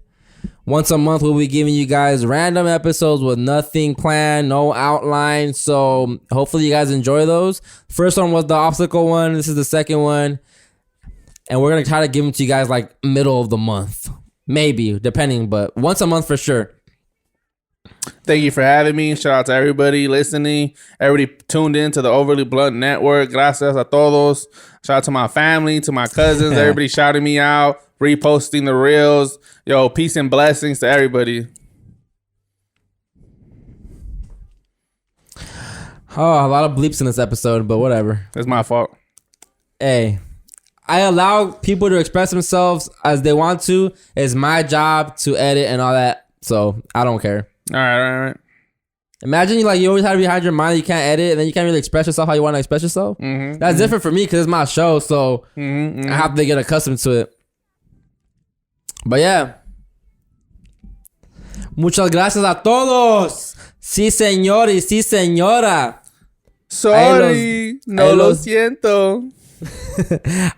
Once a month, we'll be giving you guys random episodes with nothing planned, no outline. So hopefully you guys enjoy those. First one was the obstacle one. This is the second one. And we're going to try to give them to you guys like middle of the month. Maybe, depending, but once a month for sure. Thank you for having me. Shout out to everybody listening. Everybody tuned in to the Overly Blunt Network. Gracias a todos. Shout out to my family, to my cousins. Everybody shouting me out, reposting the reels. Yo, peace and blessings to everybody. Oh, a lot of bleeps in this episode, but whatever. It's my fault. Hey, I allow people to express themselves as they want to. It's my job to edit and all that, so I don't care. All right. Imagine you always have it behind your mind, you can't edit, and then you can't really express yourself how you want to express yourself. That's different for me because it's my show, so I have to get accustomed to it. But yeah. Muchas gracias a todos. Sí, señor y sí, señora. Sorry. Lo siento.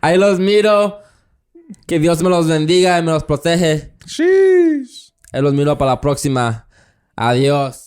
Ahí los miro. Que Dios me los bendiga y me los protege. Sheesh. Ahí los miro para la próxima. Adiós.